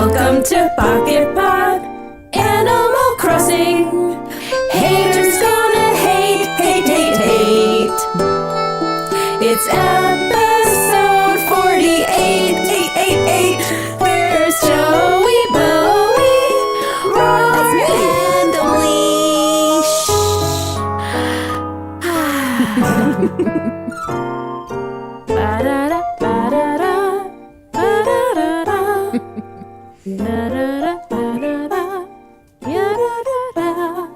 Welcome to Pocket Pod, Animal Crossing. Haters gonna hate, hate, hate, hate. It's episode 48, 888. There's Joey, Bowie, Rar, and Ba-da-da, ba-da-da, ba-da-da-da. Da-da-da, ba-da-da, ya-da-da-da.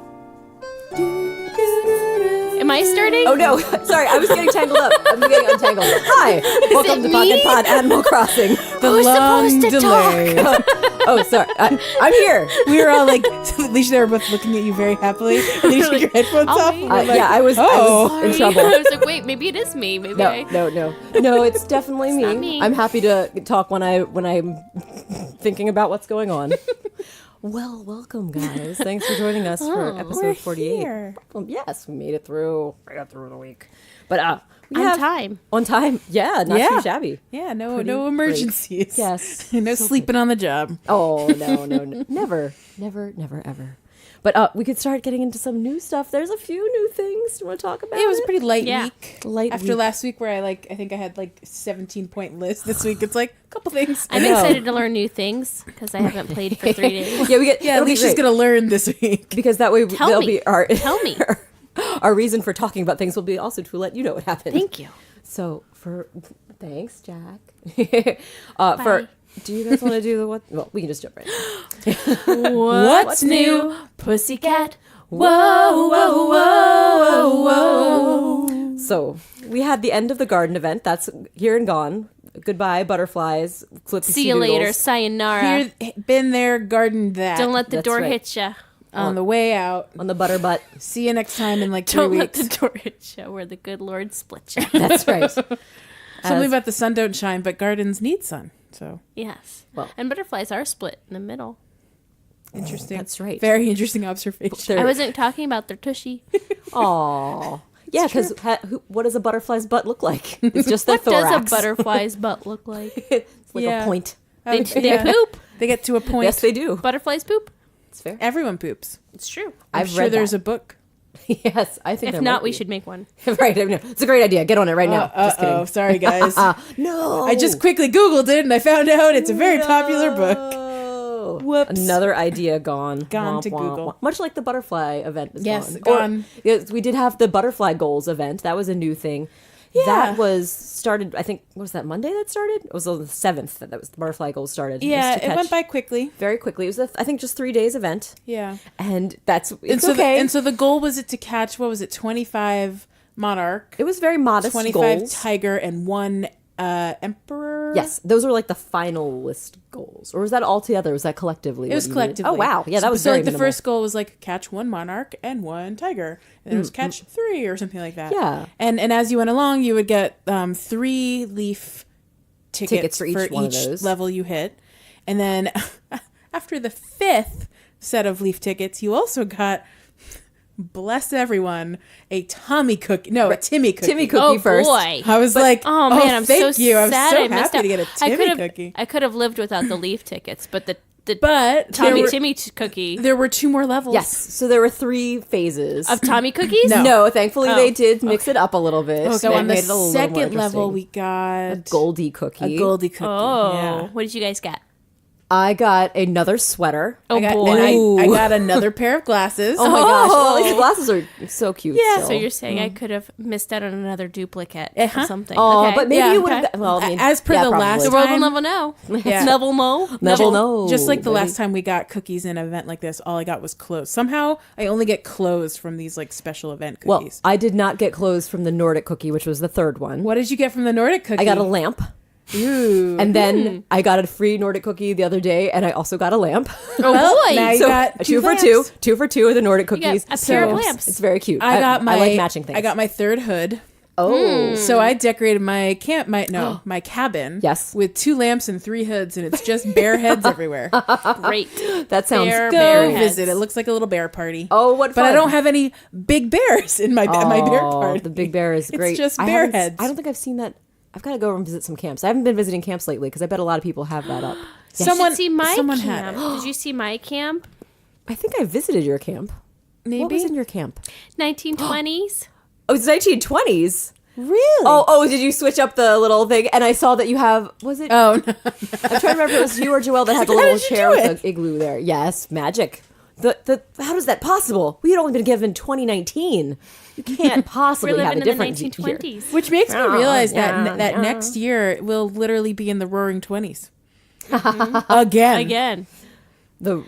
Do-do-do-do. Am I starting? Oh no, sorry, I was getting tangled up. I'm getting untangled. Hi, welcome to Pocket Pod Animal Crossing. The Who's long supposed to delay. Oh, sorry, I'm here. We were all like, Alicia and I were both looking at you very happily. And then you took your headphones Oh, off. wait. and we're like, Yeah, I was in trouble. I was like, wait, maybe it is me. Maybe I... No, it's definitely me. not me. I'm happy to talk when I'm thinking about what's going on. Well, welcome guys. Thanks for joining us for we're episode 48. here. Well, yes, we made it through. We got through the week, but we On have- time. On time, yeah, not Yeah. too shabby. Yeah, no Pretty emergencies. Yes. No sleeping on the job. Oh no, never, ever. But we could start getting into some new stuff. There's a few new things. Do you want to talk about? It was a pretty light Yeah. week. Light After week. last week where I think I had like 17-point list. This week it's like a couple things. I'm know. excited to learn new things because I haven't played for 3 days. Yeah, we get. Yeah, it'll be Alicia's great, going to learn this week. because that way Tell they'll me. be our Tell me. our reason for talking about things will be also to let you know what happened. Thank you. So thanks, Jack. Bye. Do you guys want to do the what? Well, we can just jump right in. What's new? Pussycat? Whoa, whoa, whoa, whoa, whoa. So we had the end of the garden event. That's here and gone. Goodbye, butterflies. Flippy See you later. doodles. Sayonara. Here, been there, gardened that. Don't let the That's door right. hit ya. on the way out. On the butter butt. See you next time in like 3 Don't let weeks. the door hit ya where the good Lord split ya. That's right. Something As- about the sun don't shine, but gardens need sun. So Yes. Well- And butterflies are split in the middle. interesting. That's right. Very interesting observation. They're- I wasn't talking about their tushy. Aw. Yeah, because what does a butterfly's butt look like? It's just their What does thorax. a butterfly's butt look like? It's like Yeah. a point. They Yeah. poop. They get to a point. Yes, they do. Butterflies poop. It's fair. Everyone poops. It's true. I'm I've sure read there's that. a book. Yes, I think If there not, might we be. should make one. Right, I know. It's a great idea. Get on it right now. Just kidding. Oh, sorry guys. No. I just quickly Googled it and I found out it's a very popular book. book. Whoops. Another idea gone. Gone to Google. Much like the butterfly event was Yes, gone. gone. Yes, we did have the butterfly goals event. That was a new thing. Yeah. That was started, I think, what was that, Monday that started? It was on the 7th that was the butterfly goals started. Yeah, was to it catch went by quickly. very quickly. It was, I think, just 3 days event. Yeah. And it's So okay. and so the goal was it to catch, what was it, 25 monarch, it was very modest 25 goals. tiger, and 1 emperor? Yes, those were like the finalist goals. Or was that all together? Was that collectively? It was collectively. Oh, wow. Yeah, that was so very like the minimal. first goal was like catch 1 monarch and 1 tiger. And then it was catch 3 or something like that. Yeah. And as you went along, you would get 3 leaf tickets for each one of those. level you hit. And then after the 5th set of leaf tickets, you also got, bless everyone, a Tommy cookie. No, a Timmy cookie. Timmy cookie Oh first. boy. I was like, Oh man, I'm thank so you. I'm sad so I missed happy out. to get a Timmy cookie. I could have lived without the leaf tickets, but the But Tommy cookie there were 2 more levels. Yes, so there were 3 phases. of Tommy cookies. No. Thankfully Oh, they did mix it up a little bit. So They on the made it a little more second level, interesting. we got a Goldie cookie. a Goldie cookie. Oh, Yeah. what did you guys get? I got another sweater. Oh I got, boy. and I got another pair of glasses. Oh my gosh! Well, these glasses are so cute. Yeah, still. So you're saying I could have missed out on another duplicate Uh-huh. or something? Oh, Okay. but maybe Yeah, you would have. okay. Well, I mean, As per yeah, the probably. last The world will time- never know. Yeah. Neville know. Neville know. Just like the baby. last time we got cookies in an event like this, all I got was clothes. Somehow I only get clothes from these like special event Well, cookies. I did not get clothes from the Nordic cookie, which was the third one. What did you get from the Nordic cookie? I got a lamp. Ooh. And then I got a free Nordic cookie the other day, and I also got a lamp. Oh Well, boy. now you So got 2 for 2, lamps. 2 for 2 of the Nordic You got cookies. a pair of So- lamps. It's very cute. I got my I like matching things. I got my 3rd hood. oh, So I decorated my my cabin Yes. with 2 lamps and 3 hoods, and it's just bear heads everywhere. Great. that sounds Bear- Go bear visit. heads. It looks like a little bear party. Oh, what But fun! I don't have any big bears in my bear Oh, party. The big bear is It's great. just I bear haven't heads. I don't think I've seen that. I've got to go and visit some camps. I haven't been visiting camps lately because I bet a lot of people have that up. You should see my someone had camp. it. Did you see my camp? I think I visited your camp. Maybe. What was in your camp? 1920s. Oh, it's 1920s. Really? Oh, did you switch up the little thing? And I saw that you have, was it? Oh, no. I'm trying to remember if it was you or Joelle that had the How little did you chair do with the igloo there. Yes, magic. How is that possible? We had only been given 2019. You can't possibly We're have living a in the different year. 1920s. Which makes me realize that yeah. next year we'll literally be in the Roaring 20s. Again. Again. The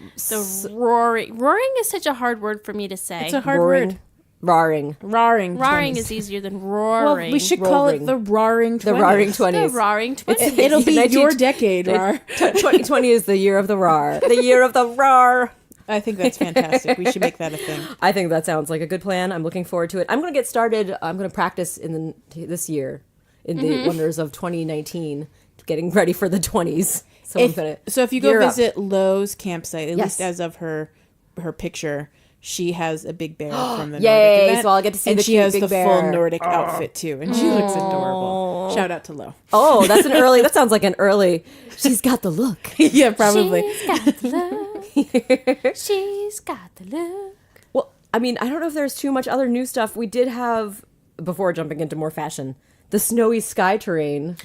Roaring. Roaring is such a hard word for me to say. It's a hard roaring, word. Rar-ing. Roaring. Roaring 20s. is easier than Well, roaring. we should call it Roaring. the Roaring 20s. The Rar-ing 20s. The roaring 20s. It'll be 19 your decade, Rar. 2020 is the year of the rar. The year of the rar. I think that's fantastic. We should make that a thing. I think that sounds like a good plan. I'm looking forward to it. I'm going to get started. I'm going to practice this year in the wonders of 2019, getting ready for the 20s. So I'm gonna If you go gear up. visit Lowe's campsite, at Yes. least as of her picture, she has a big bear from the Yay, Nordic event. so I'll get to see and the she cute has big the bear. full Nordic outfit too, and she looks adorable. Shout out to Lo. Oh, that sounds like an early, she's got the look. Yeah, probably. She's got the look. She's got the look. Well, I mean, I don't know if there's too much other new stuff. We did have, before jumping into more fashion, the snowy sky terrain.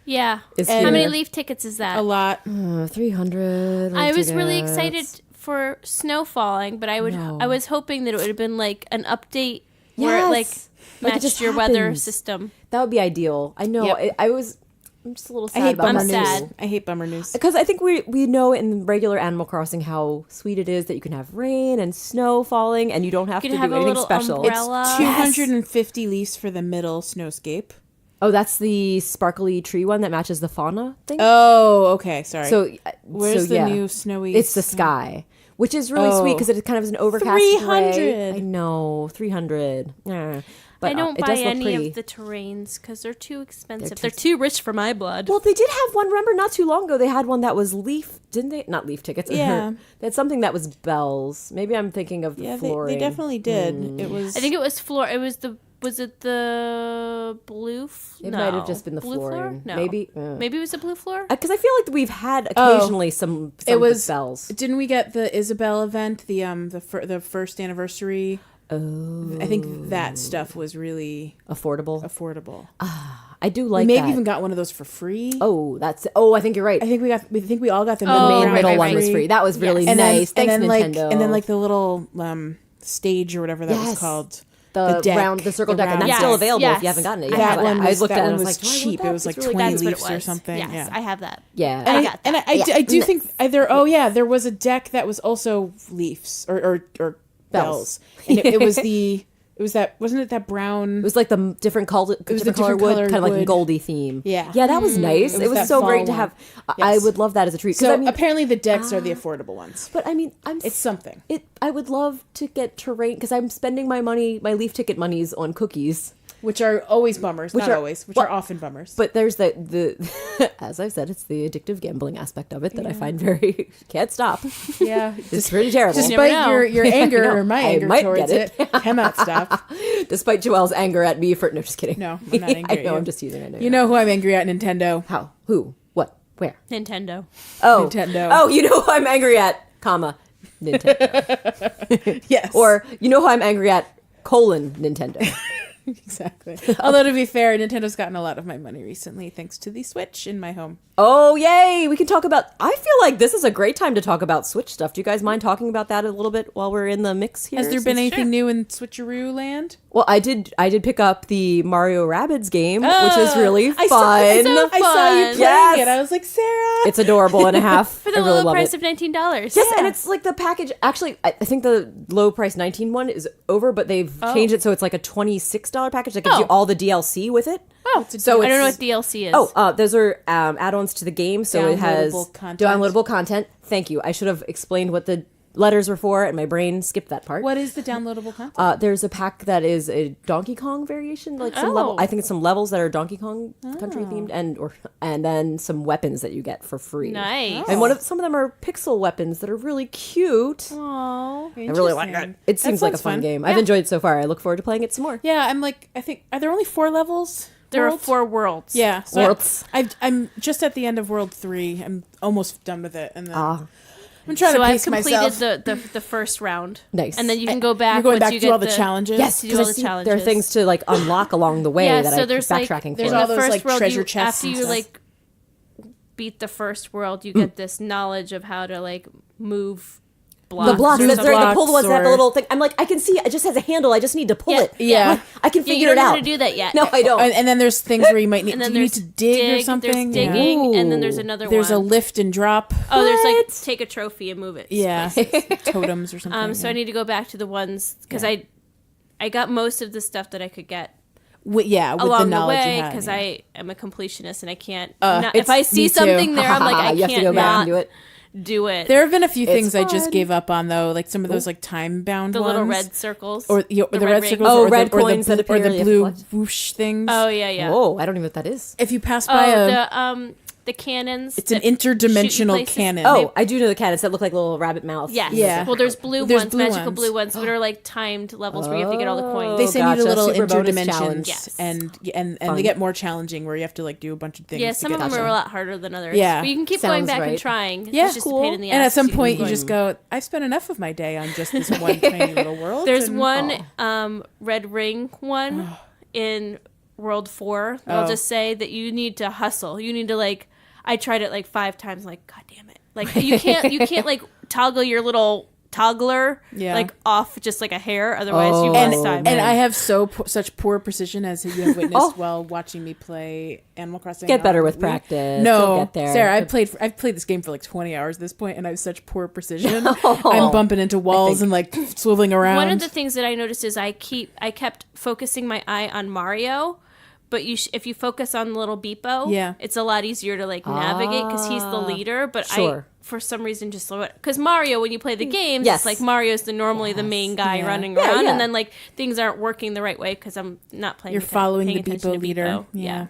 Yeah. Is How here. many leaf tickets is that? A lot. 300. I was really tickets. excited for snow falling, but I was hoping that it would have been like an update where it like Yes. Like it matched just your weather happens. system. That would be ideal. I know. Yep. I'm just a little sad I hate about bummer I'm news. sad. I hate bummer news. Because I think we know in regular Animal Crossing how sweet it is that you can have rain and snow falling and you don't have You to could have do a anything little special. umbrella. 250 leaves for the middle snowscape. Oh, that's the sparkly tree one that matches the fauna thing. Oh, okay. Sorry. So where's so, the yeah. new snowy? It's the sky, which is really sweet Oh. because it kind of is an overcast 300. gray. I know, 300. But I don't it buy does look any pretty. of the terrains because they're too expensive. too They're too rich for my blood. Well, they did have one. Remember, not too long ago, they had one that was leaf, didn't they? Not leaf tickets. Yeah. They had something that was bells. Maybe I'm thinking of the yeah, flooring. they definitely did. It was. I think it was floor. It was the. Was it the blue? It no. might have just been the blue flooring. Floor? No. Maybe. Maybe it was the blue floor. Because I feel like we've had occasionally some It was bells. Didn't we get the Isabel event? The first anniversary. Oh, I think that stuff was really affordable. affordable. I do We like maybe that. even got one of those for free. Oh, that's. Oh, I think you're right. I think we all got the the Oh, main right, middle right, one right. was free. That was really and nice. Then, Thanks, and then Nintendo. and then like the little stage or whatever that was Yes. called. the deck, round, the circle the deck, and round that's still Yes, available yes. if you haven't gotten it. I yet. have But that. I looked at it and I was was like, do I want cheap. that? It was like It's really 20 That's what it leaves or was. something. Yes, Yeah. I have that. Yeah. And got I do think there was a deck that was also leaves or bells. And it was wasn't it that brown? It was like the different color, was the different color different wood, colored kind of like a wood. goldy theme. Yeah. Yeah, that was nice. It It was was that so great fall to one. have. I Yes. would love that as a treat. 'Cause So I mean, apparently the decks are the affordable ones. but I mean, It's something. I would love to get terrain because I'm spending my leaf ticket monies on cookies. Which are always bummers. Not are- always. Which well, are often bummers. But there's the as I've said, it's the addictive gambling aspect of it that I find very can't stop. yeah. It's pretty terrible. never Despite know. your anger know. or my I anger might towards get it, cannot stop. Despite Joelle's anger at me for no, just kidding. No, I'm not angry I at know. you. I'm just teasing. I know. You know who I'm angry at, Nintendo. how? Who? What? Where? Nintendo. Oh, Nintendo. Oh, you know who I'm angry at, comma, Nintendo. Yes. Or you know who I'm angry at, colon, Nintendo. exactly. Although to be fair, Nintendo's gotten a lot of my money recently thanks to the Switch in my home. Oh, yay! We can talk about. I feel like this is a great time to talk about Switch stuff. Do you guys mind talking about that a little bit while we're in the mix here? Has there been Since- anything new in Switcheroo land? Well, I did pick up the Mario Rabbids game, which is really fun. I saw you playing Yes. it. I was like, Sarah. It's adorable and a half. For the I really low love price it. of $19. Yes, and it's like the package. Actually, I think the low price 19 one is over, but they've changed it so it's like a $26 package that gives you all the DLC with it. Oh, So I don't know it's- what DLC is. Oh, those are add-ons to the game, so it has Downloadable content. downloadable content. Thank you. I should have explained what the letters were for, and my brain skipped that part. What is the downloadable content? There's a pack that is a Donkey Kong variation, like some level. I think it's some levels that are Donkey Kong country themed, and then some weapons that you get for free. Nice. And some of them are pixel weapons that are really cute. Aww. I really like it. It seems like a sounds fun fun. game. I've enjoyed it so far. I look forward to playing it some more. Yeah, I'm like, I think, are there only 4 levels? There are world? 4 worlds. Yeah. So Worlds. I'm just at the end of World 3. I'm almost done with it, and then I'm trying So to I've pace completed myself. the first round. Nice. And then you can go back. You're going once back you to get all the challenges. Yes, to do because all I the see there are challenges. things to like unlock along the way Yeah, that so I there's keep like backtracking there's for. all the those, first like, world, treasure you, chests after and you stuff. like beat the first world, you get this knowledge of how to like move blocks. The blocks, or that's right. The blocks pulled ones that have the or- little thing. I'm like, I can see it just has a handle. I just need to pull Yeah, it. yeah. I can Yeah, you figure don't it know out. how to do that yet. No, I don't. And then there's things where you might need. And Do then you need there's to dig or something? There's Yeah. digging, and then there's Ooh. another There's one. a lift and drop. Oh, there's like What? take a trophy and move it. Yeah, totems or something. So I need to go back to the ones because Yeah. I got most of the stuff that I could get with the along the knowledge you way had, because yeah. I am a completionist and I can't. Not, if it's- I see me too. something there, I'm like, I you have can't to go back not and do it. do it. There have been a few things I just fun. gave up on though, like some of those like time bound the ones, little red circles or the red rings. circles, Oh, or red the, or coins the, that or appear the you blue have to collect. whoosh things. Oh yeah. Whoa, I don't even know what that is. If you pass by The cannons. it's an that shoot you interdimensional places. cannon. Oh, I do know the cannons that look like little rabbit mouths. Yes. Yeah. Well, there's blue There's ones, blue magical ones. blue ones that are like timed levels where you have to get all the coins. They send you to gotcha. little Super bonus interdimensions, challenge. Yes. and Fun. they get more challenging where you have to like do a bunch of things. Yeah, to some get of them to are a lot harder than others. Yeah. But you can keep going Sounds back and right. trying. Yeah, It's just a pain in the ass. And at some to point, keep you just going. go, I've spent enough of my day on just this one tiny little world. There's and- one red ring one in World 4 that I'll Oh. just say that you need to hustle. You need to like. I tried it like 5 times. Like, God damn it! Like you can't like toggle your little toggler Yeah. like off just like a hair. Otherwise, you And- waste time. And I have such poor precision, as you have witnessed Oh. while watching me play Animal Crossing. Get better with Wii. practice. No, You'll get there. Sarah, I've played this game for like 20 hours at this point, and I have such poor precision. I'm bumping into walls and like swiveling around. One of the things that I noticed is I kept focusing my eye on Mario, but if you focus on the little Beepo, Yeah. it's a lot easier to like navigate because he's the leader. But Sure. I, for some reason, just slow it because Mario, when you play the games, Yes. it's like Mario's normally the main guy Yeah. running Yeah, around, yeah. and then like things aren't working the right way because I'm not playing. You're following the paying attention Beepo to leader. Beepo. Yeah.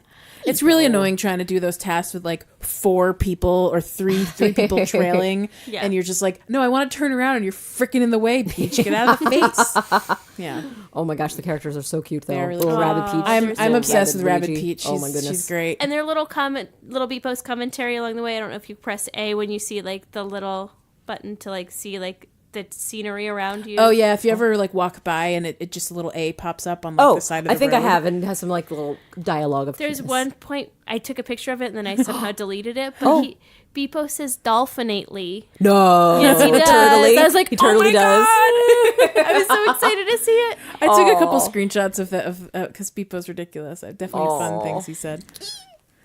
It's really annoying trying to do those tasks with like 4 people or three people trailing, Yeah. and you're just like, no, I want to turn around, and you're freaking in the way, Peach. Get out of the face. Yeah, Oh my gosh, the characters are so cute though. They are really Little cute. Rabbit Peach. I'm little obsessed with Rabbit Luigi. Peach. Oh my goodness. She's great. And their little Beepo's commentary along the way. I don't know if you press A when you see like the little button to like see like the scenery around you. Oh yeah, if you ever like walk by and it just a little A pops up on like the side of the I think road. I have, and it has some like little dialogue of. There's cuteness. one point I took a picture of it and then I somehow deleted it. But Oh. Beepo says dolphinately. No, Yes, he does. turtly. I was like, he totally oh my does. God! I was so excited to see it. I took a couple Aw. screenshots of that because Beepo's ridiculous. I definitely fun Aw. things he said.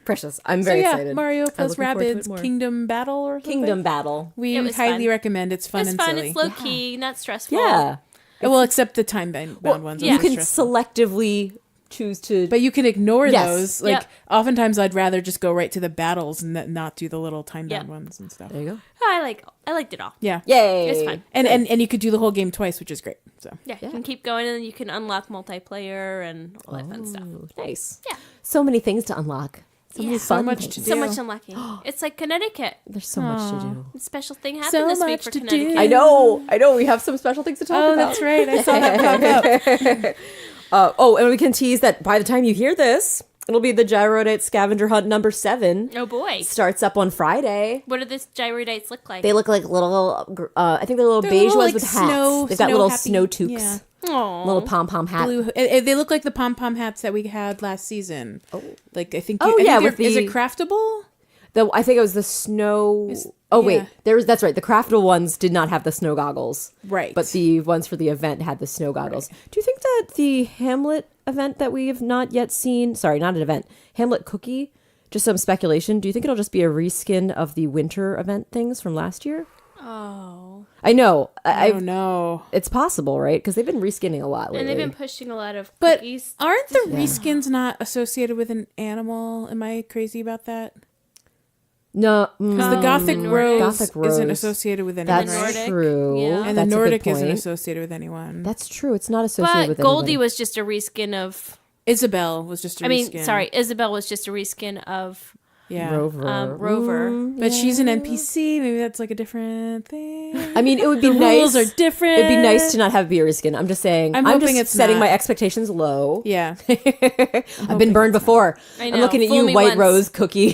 Precious. I'm So very yeah, excited. Mario I'm plus looking forward to it Rabbids more. Kingdom Battle or something. Kingdom Battle. We It was highly fun. recommend. It's fun It's and fun. silly. It's low key, not stressful. Yeah, Well, except the time bound ones. yeah. you are can stressful. selectively choose to. But you can ignore Yes. those. Like Yep. oftentimes, I'd rather just go right to the battles and not do the little time bound Yep. ones and stuff. there you go. I liked it all. Yeah, Yay! It's fun. and you could do the whole game twice, which is great. So Yeah, you can keep going and then you can unlock multiplayer and all that fun stuff. Ooh, nice. Yeah. So many things to unlock. So many Yeah. fun So much things. to So do. much unlocking. It's like Connecticut. There's so much to do. A special thing happened So this week much for to Connecticut. do. I know. We have some special things to talk oh, about. that's right. I saw that pop up. And we can tease that by the time you hear this, it'll be the Gyrodite Scavenger Hunt number 7. Oh boy. Starts up on Friday. What do these gyroidites look like? They look like little, I think they're little They're beige little, ones like, with hats. snow- They've got snow little happy- snow toques. yeah. Aw. Little pom-pom hat. Blue. They look like the pom pom hats that we had last season. Oh, like I think. Oh, I think yeah, they're- with is it the- craftable? I think it was the snow. yeah. Wait, that's right. The craftable ones did not have the snow goggles. Right. But the ones for the event had the snow goggles. Do you think that the Hamlet event that we have not yet seen, sorry, not an event, Hamlet cookie, just some speculation, do you think it'll just be a reskin of the winter event things from last year? Oh. I know. I don't know. It's possible, right? Because they've been reskinning a lot lately. And they've been pushing a lot of But cookies. aren't the reskins not associated with an animal? Am I crazy about that? No. Because the Gothic Nordic. Rose Gothic isn't Rose. associated with anyone, That's right? Nordic, true. yeah. And That's the a good Nordic isn't point. associated with anyone. That's true. It's not associated But with Goldie anybody. was just a reskin of. Isabel was just a reskin. Isabel was just a reskin of Yeah. Rover. Rover. But she's an NPC. Maybe that's like a different thing. I mean, it would be The nice. rules are different. It'd be nice to not have be a reskin. I'm just saying. I'm I'm hoping just it's setting not. my expectations low. Yeah. I've been burned before. I know. I'm looking at Fool you, me White once. Rose Cookie.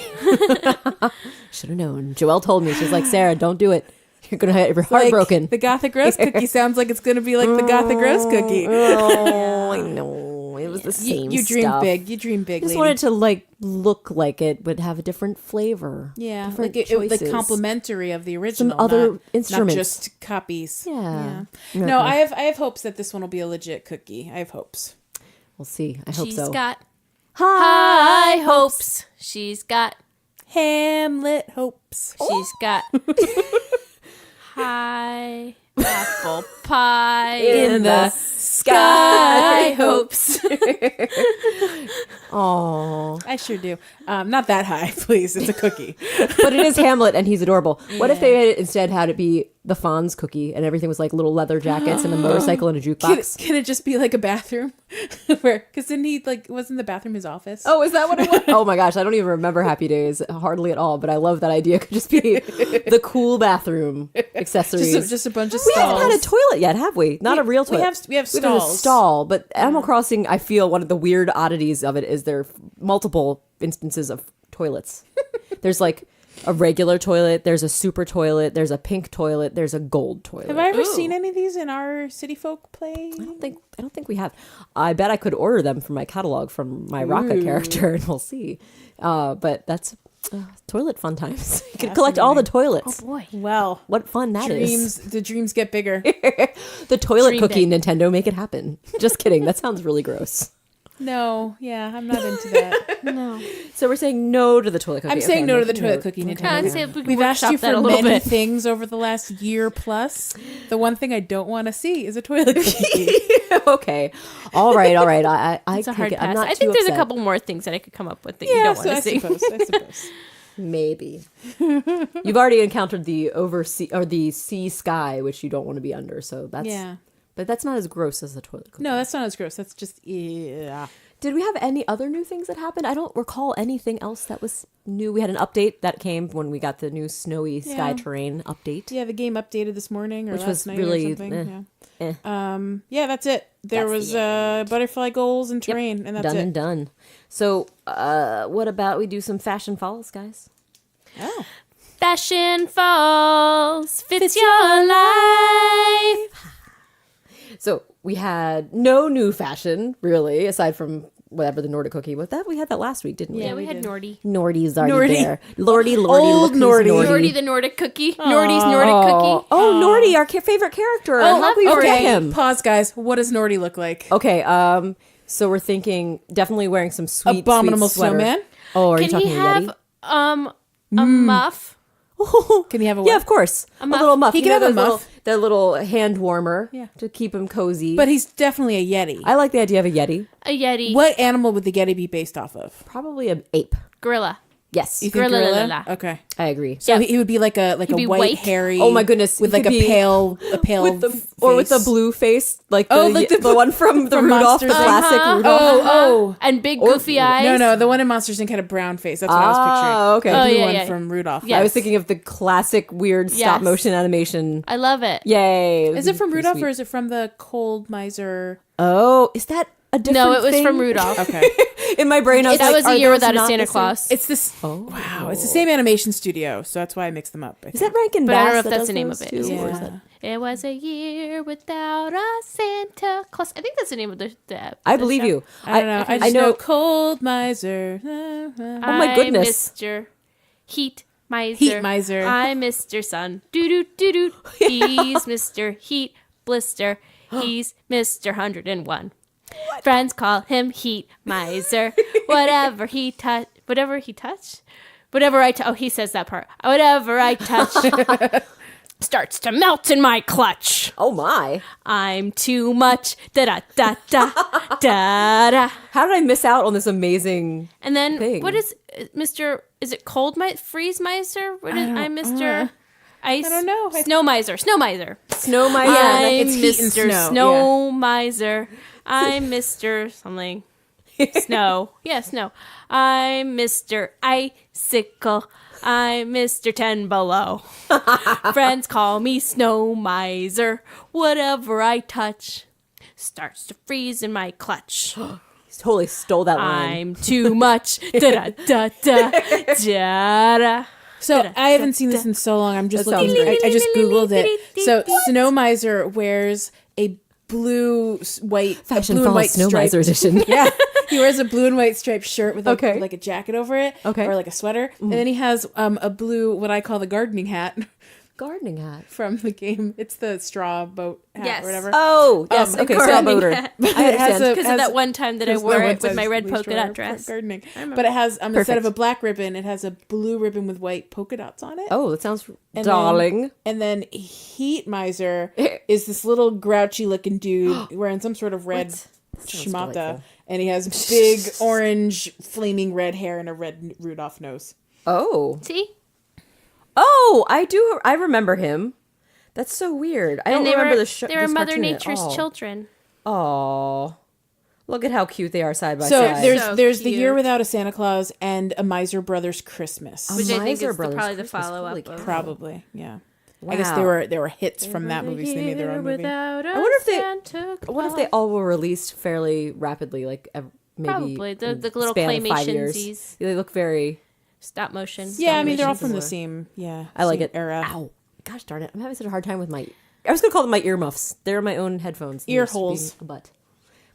Should have known. Joelle told me. She's like, Sarah, don't do it. You're gonna have your heart Like, broken. the Gothic Rose cookie sounds like it's going to be like the Gothic Rose cookie. Oh, I know. It was the same You dream stuff. big. You dream big, I just lady. wanted to like look like it, but have a different flavor. Yeah, different like it choices. complimentary of the original. other not instruments. just copies. Yeah. No, I have hopes that this one will be a legit cookie. I have hopes. We'll see. I hope She's so. got high hopes. She's got. Hamlet hopes. She's got high apple pie In the sky hopes. Oh, I sure do. Not that high, please. It's a cookie. but it is Hamlet, and he's adorable. What if they instead had it be the Fonz cookie, and everything was like little leather jackets and a motorcycle and a jukebox? Can it just be like a bathroom? Because didn't he wasn't the bathroom his office? Oh, is that what it was? Oh my gosh, I don't even remember Happy Days hardly at all. But I love that idea. It could just be the cool bathroom accessories. just a bunch of We stalls. haven't had a toilet yet, have we? Not a real toilet. We have We have a stalls. stall, but Animal Crossing, I feel one of the weird oddities of it is there are multiple instances of toilets. There's like a regular toilet, there's a super toilet, there's a pink toilet, there's a gold toilet. Have I ever Ooh. seen any of these in our City Folk play? I don't think we have. I bet I could order them from my catalog from my Raka character, and we'll see. But that's toilet fun times. You can collect all the toilets. Oh boy. Well, What fun that is! the dreams get bigger. The toilet Dream cookie, big. Nintendo, make it happen. Just kidding. That sounds really gross. No, yeah, I'm not into that. No. So we're saying no to the toilet cookie. I'm saying Okay, no to the make a toilet note. cookie, Okay. Nintendo. I'd say we We've asked workshop you that for a little many bit. things over the last year plus. The one thing I don't want to see is a toilet cookie. Okay. All right. I It's a take hard it. I'm pass. not I think too there's a upset. couple more things that I could come up with that you Yeah, don't so want I to see. suppose. Maybe. You've already encountered the oversea or the sea sky, which you don't want to be under. So that's Yeah. But that's not as gross as the toilet cookie. No, that's not as gross. That's just yeah. Did we have any other new things that happened? I don't recall anything else that was new. We had an update that came when we got the new snowy sky Yeah. terrain update. Yeah, the game updated this morning or Which last was night really, or something. eh. Yeah. Yeah, that's it. There That's was the butterfly goals and terrain, and that's Done it. and done. So, what about we do some fashion falls, guys? Oh. Fashion falls fits your life. So we had no new fashion, really, aside from whatever the Nordic cookie was. That we had that last week, didn't we? Yeah, we we had did. Nordie. Nordie's already Nordie. there. Lordy, Old look who's Nordie. Nordie the Nordic cookie. Nordie's Nordic Oh, cookie. oh, Nordie, our favorite character. How love could we forget Okay, him? pause, guys. What does Nordie look like? Okay, so we're thinking definitely wearing some sweet, Abominable sweet sweater. snowman? Oh, are you Can he talking have Yeti? a muff? Can he have a Yeah, what? of course. A muff. little muff. He You can know have a those muff. Their little hand warmer Yeah. to keep him cozy. But he's definitely a Yeti. I like the idea of a Yeti. A Yeti. What animal would the Yeti be based off of? Probably an ape. Gorilla. Yes, You think Gorilla, gorilla? la, la. Okay. I agree. So Yeah. he would be like a be white, white. hairy. Oh my goodness, with he like could a be- pale with the face. or with the blue face, like Oh, the, like the, the- one from the from Rudolph, the Monsters, classic Uh-huh. Rudolph. Oh, And big Or- goofy eyes. no, the one in Monsters Inc. had a brown face. That's what I was picturing. Oh, okay. The Oh, blue yeah, one yeah. from Rudolph. Yeah. I was thinking of the classic weird stop Yes. motion animation. I love it. Yay! Is it from Pretty Rudolph sweet. or is it from the Cold Miser? Oh, is that a different? No, it was thing? from Rudolph. Okay. In my brain, I was That like, was are a year those without a not Santa the same? Claus. It's this. Oh. Wow. It's the same animation studio, so that's why I mixed them up. I Is think. that Rankin But I don't Bass know if that that's does the name those of it. too, Is it? or is Yeah. that- It was a year without a Santa Claus. I think that's the name of the I believe show. you. I don't know. I just know. know Cold Miser. Oh my goodness. I'm Mr. Heat Miser. Heat Miser. I'm Mr. Sun. Doo doo doo doo. He's Mr. Heat Blister. He's Mr. 101. Friends call him Heat Miser. Whatever he touch, whatever I touch. Oh, he says that part. Whatever I touch starts to melt in my clutch. Oh my! I'm too much. Da da da da da da. How did I miss out on this amazing? And then Thing. what is Mr. Is it cold freeze miser? What is I'm Mr. Ice. I don't know. Snow miser. Snow miser. Snow my Yeah, I'm it's heat and Mr. snow, Snow miser. I'm Mr. something. Snow. Yeah, snow. I'm Mr. Icicle. I'm Mr. 10 Below. Friends call me Snow Miser. Whatever I touch starts to freeze in my clutch. He totally stole that line. I'm too much. Da-da-da-da. So I haven't seen this in so long. I'm just That sounds looking. great. I just Googled it. So Snow Miser wears a blue, white, Fashion blue and Fall white Snow stripe. Miser edition. Yeah, he wears a blue and white striped shirt with Okay. like a jacket over it, Okay. or like a sweater, and then he has a blue, what I call the gardening hat Gardening hat. from the game. It's the straw boat hat Yes. or whatever. Oh, yes. okay, straw gardening boater. hat. I It has understand. a- Because of that one time that I Because wore no one it with says my red least polka wear dot dress. gardening. remember. But it has instead of Perfect. a black ribbon, it has a blue ribbon with white polka dots on it. Oh, that sounds And darling. And then Heat Miser is this little grouchy looking dude wearing some sort of red Sounds schmata. delightful. And he has big orange flaming red hair and a red Rudolph nose. Oh. See? Oh, I do. I remember him. That's so weird. I don't And they remember were, the show. they were Mother Nature's children. Oh, look at how cute they are side by So side. there's So there's the cute. Year Without a Santa Claus and a Miser Brothers Christmas. Which I think Miser is Brothers probably the Christmas. follow-up Holy of- cow. Probably, yeah. Wow. I guess they were hits from that movie, so they made their own movie. I wonder if I wonder if they all were released fairly rapidly, like maybe Probably. The in little span of 5 years. claymation-sies. Yeah, they look very. Stop motion. Yeah, I mean they're all Similar. from the same I like same it. era. Ow! Gosh darn it! I'm having such a hard time with my. I was gonna call them my earmuffs. They're my own headphones. Ear They're holes. just being a butt.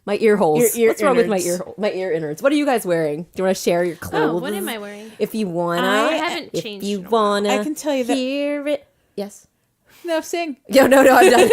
My ear holes. Ear What's wrong with my innards. my ear innards? What are you guys wearing? Do you want to share your clothes? Oh, what am I wearing? If you wanna, I haven't if changed you in a wanna, I can tell you that- hear it. Yes. No, sing. No, I'm done.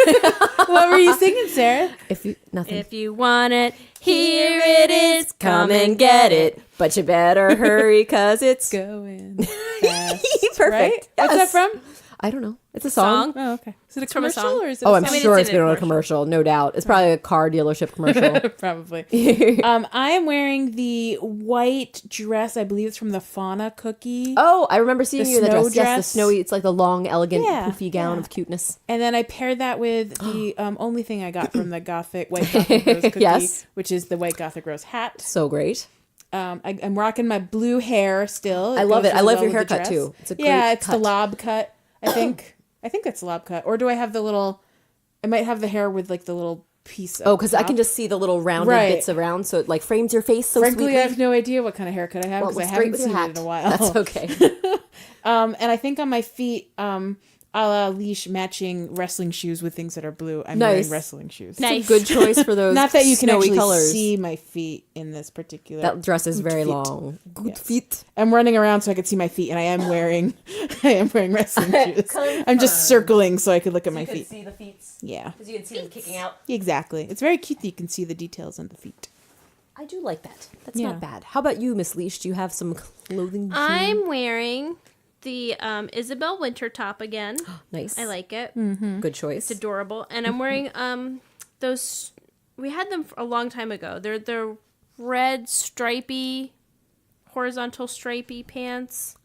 What were you singing, Sarah? If you nothing. If you want it, here it is. Come and get it, but you better hurry, cause it's Going fast. perfect. Right? What's that Yes. from? I don't know. It's a song. Song. Oh, okay. Is it a from a commercial song. or is it? Oh, a I'm song? mean, sure it's it's in a been on a commercial, no doubt. It's probably a car dealership commercial. Probably. I am wearing the white dress. I believe it's from the Fauna cookie. Oh, I remember seeing The you in the snow dress. Yes, the dress. snowy. It's like the long, elegant, Yeah, poofy gown yeah. of cuteness. And then I paired that with the only thing I got from the Gothic White Gothic Rose cookie, Yes. which is the White Gothic Rose hat. So great. I'm rocking my blue hair still. I love goes it. I really love well your with the haircut, dress. too. It's a yeah, great it's cut. the lob cut. I think. I think that's lob cut. Or do I have the little? I might have the hair with like the little piece. Oh, because I can just see the little rounded Right. bits around, so it like frames your face so Frankly, sweetly. I have no idea what kind of haircut I have because Well, I straight haven't with your seen hat. it in a while. That's okay. And I think on my feet, a la leash matching wrestling shoes with things that are blue. I'm wearing Nice. wrestling shoes. Nice. Good choice for those. Not that you can snowy actually colors. see my feet in this particular. That dress is Good very feet. long. Good Yes. feet. I'm running around so I could see my feet, and I am wearing, wrestling shoes. I'm just circling so I could look at my feet. see the feet Yeah, because you can see them kicking out. exactly. It's very cute that you can see the details on the feet. I do like that. That's Yeah. not bad. How about you, Miss Leash? Do you have some clothing? I'm wearing the Isabel winter top again. Nice. I like it. Good choice. It's adorable. And I'm wearing those. We had them a long time ago. They're red stripy, horizontal stripy pants.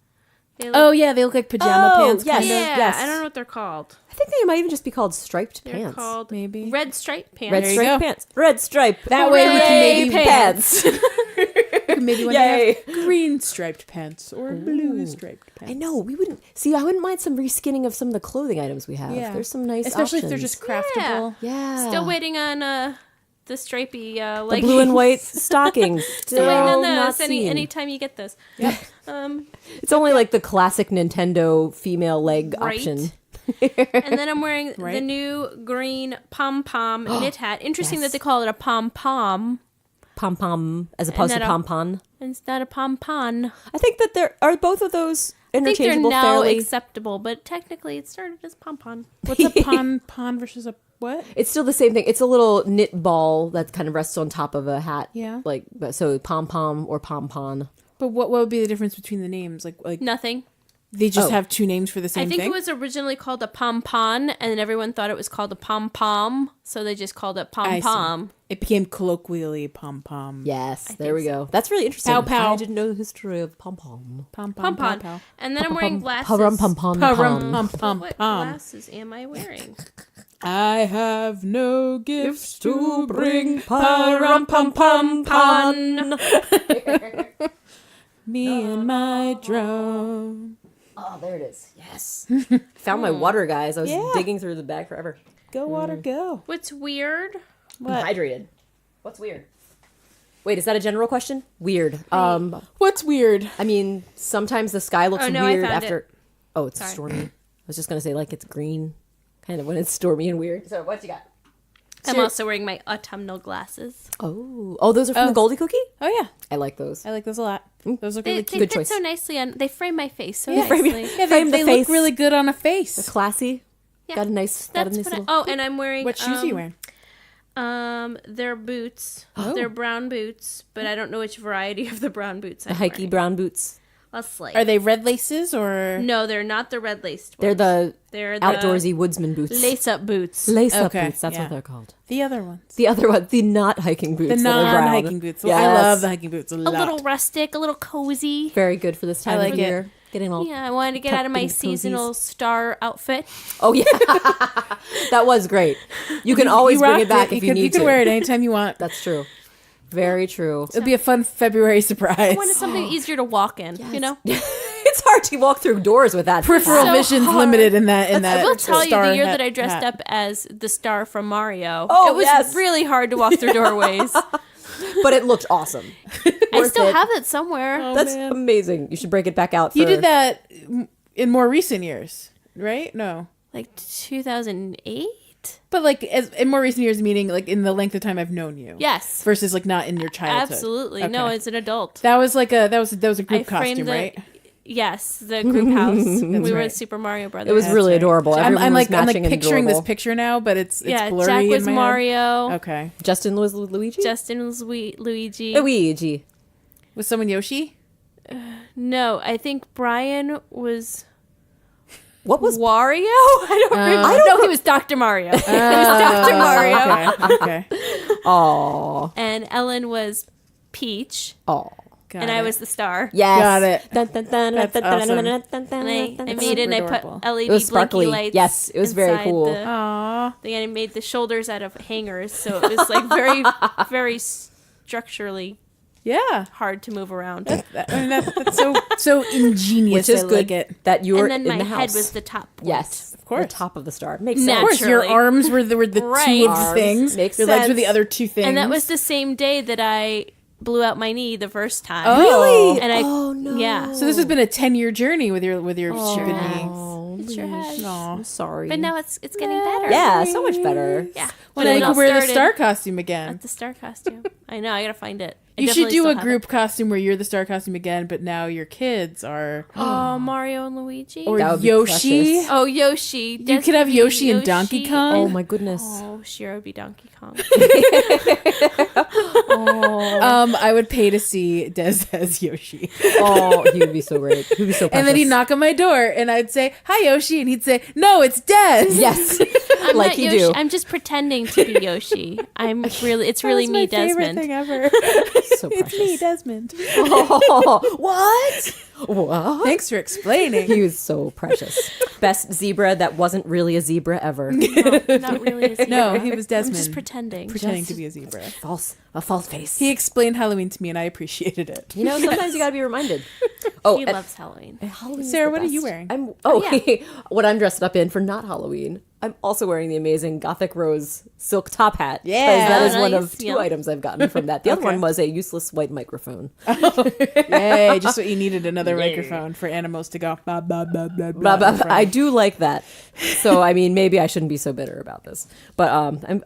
They look, Oh yeah, they look like pajama Oh, pants. yes. Kind yeah. of. Yes. I don't know what they're called. I think they might even just be called striped They're pants. called Maybe. red striped pants. Red There you stripe go. pants. Red stripe. That way we can Hooray, maybe pants. Maybe when Yay. they have green striped pants or blue striped pants. I know we wouldn't see. I wouldn't mind some reskinning of some of the clothing items we have. Yeah. There's some nice, especially if they're options. just craftable. yeah. Still waiting on the stripy the leggings. blue and white stockings. Still waiting on not those. seen. Anytime you get those. Yep. Um, It's only like the classic Nintendo female leg Right. option. and then I'm wearing the Right. new green pom pom knit hat. Interesting Yes. that they call it a pom pom Pom pom as opposed to that a- pom pom. instead of pom pom. I think that there are both of those I think they're interchangeable now fairly. acceptable, but technically it started as pom pom. What's a pon versus a what? It's still the same thing. It's a little knit ball that kind of rests on top of a hat. Yeah. Like so pom pom or pom pom. But what would be the difference between the names? Like Nothing. they just Oh. have two names for the same I think thing? it was originally called a pom pom, and then everyone thought it was called a pom pom, so they just called it I pom see. pom. It became colloquially pom pom. Yes, there think we go. That's really interesting. Pow, pow. I didn't know the history of pom pom. Pom Pom pow, pom. pow. And then I'm wearing glasses. Pum pom pom Pum pom. pom pom What pom. glasses am I wearing? I have no gifts to bring. Parum-pum-pum-pum. Me and my drum. Oh, there it is. Yes. Found my water, guys. I was Yeah. digging through the bag forever. Go water, go. What's weird? What? I'm hydrated. What's weird? Wait, is that a general question? Weird. What's weird? I mean, sometimes the sky looks Oh, no, I weird found after. it. Oh, it's Sorry. stormy. I was just gonna say like it's green, kind of when it's stormy and weird. So what you got? I'm also wearing my autumnal glasses. Oh, those are from the Goldie Cookie. Oh yeah, I like those. I like those a lot. Those look They, really they cute. Good fit choice. so nicely on. They frame my face so Yeah. nicely. Yeah, Frame the they face. look really good on a face. Classy. Yeah. Got a nice. Got a That's nice what I, little. oh, and I'm wearing. What shoes are you wearing? They're boots. Oh. They're brown boots, but I don't know which variety of the brown boots. The hikey brown boots. A slate. Are they red laces or? No, they're not the red laced They're ones. the They're the outdoorsy woodsman boots. lace up boots. Lace up Okay, boots. That's yeah. what they're called. The other ones. The other one, the not hiking boots. The that are brown. non-hiking boots. Well, Yes. I love the hiking boots a A lot. little rustic, a little cozy. Very good for this time like of it. year. Getting all. Yeah, I wanted to get out of my tucked and seasonal star outfit. Oh yeah, that was great. You can always bring it back if you need You can to. wear it anytime you want. That's true. Very true. It'll be a fun February surprise. I wanted something easier to walk in, you know? It's hard to walk through doors with that. Peripheral So vision's hard. limited in that. I will tell you, star the year hat- that I dressed hat. up as the star from Mario, Oh, it was yes. really hard to walk through doorways. But it looked awesome. I Worth still it. have it somewhere. That's man. amazing. You should break it back out. You for- did that in more recent years, right? No. Like 2008? But like in more recent years, meaning like in the length of time I've known you. Yes. Versus like not in your childhood. Absolutely. Okay. No, as an adult. That was like a group I framed costume, the right? Yes, the group house. we were right. Super Mario Brothers. It was really right. adorable. Everyone I'm was like matching and picturing this adorable. picture now, but it's yeah. blurry Jack in was my head. Mario. Okay. Justin was Luigi. Justin was Luigi. Luigi. Was someone Yoshi? No, I think Brian was What was? Wario. I don't know. He was Dr. Mario. He was Dr. Mario. Okay. Oh. And Ellen was Peach. Oh. Got and it. I was the star. Yes. Got it. Dun, dun, dun, That's dun, dun, awesome. dun, dun, dun, dun, And I dun, made it and I put adorable. LED It was sparkly. blinky lights. Yes, it was very inside cool. the- Aw. Then I made the shoulders out of hangers, so it was like very structurally Yeah. hard to move around. That's so ingenious. Which is I good like it. that you were And then in my the head house. was the top point. Yes, of course. the top of the star makes Nat- Of sense. course, your Naturally. arms were the Right. two of the Arms. things. Makes Your legs were the sense. other two things. And that was the same day that I blew out my knee the first time. Oh. Really? And I, Oh, no. yeah. So this has been a 10-year journey with your stupid has. knee. Oh, It sure has. Aw. I'm sorry. But now it's getting better. yeah, so much better. Yeah. Well, When now it you all can wear the started- star costume again. The star costume. I know. I gotta find it. I You should definitely do still a have group costume where you're the star costume again, but now your kids are it. Oh, Mario and Luigi. or That would be Yoshi. precious. Oh, Yoshi. You could have Yoshi and Donkey Kong. Oh my goodness. Oh, sure, it would be Donkey Kong. I would pay to see Des as Yoshi. Oh, he would be so great. He would be so precious. And then he'd knock on my door and I'd say, "Hi Yoshi." And he'd say, "No, it's Des." Yes, I'm like not you Yoshi. do. I'm just pretending to be Yoshi. It's really That's me, my favorite Desmond. thing ever. So It's me, precious. Desmond. Oh, what? What? Thanks for explaining. He was so precious. Best zebra that wasn't really a zebra ever. No, not really. A zebra. No, he was I'm Desmond. just pretending. pretending to be a zebra. A false face. He explained Halloween to me and I appreciated it. You know, sometimes you gotta be reminded. Oh, He and- loves Halloween. Halloween is Sarah, the what are you best. wearing? What I'm dressed up in for not Halloween. I'm also wearing the amazing Gothic Rose silk top hat. Yeah. 'Cause that is Oh, one nice. of two Yeah. items I've gotten from that. The other Okay. one was a useless white microphone. Yay, just what you needed, another microphone for animals to go blah, blah, blah, blah, Blah, blah, blah. I do like that. So, I mean, maybe I shouldn't be so bitter about this. But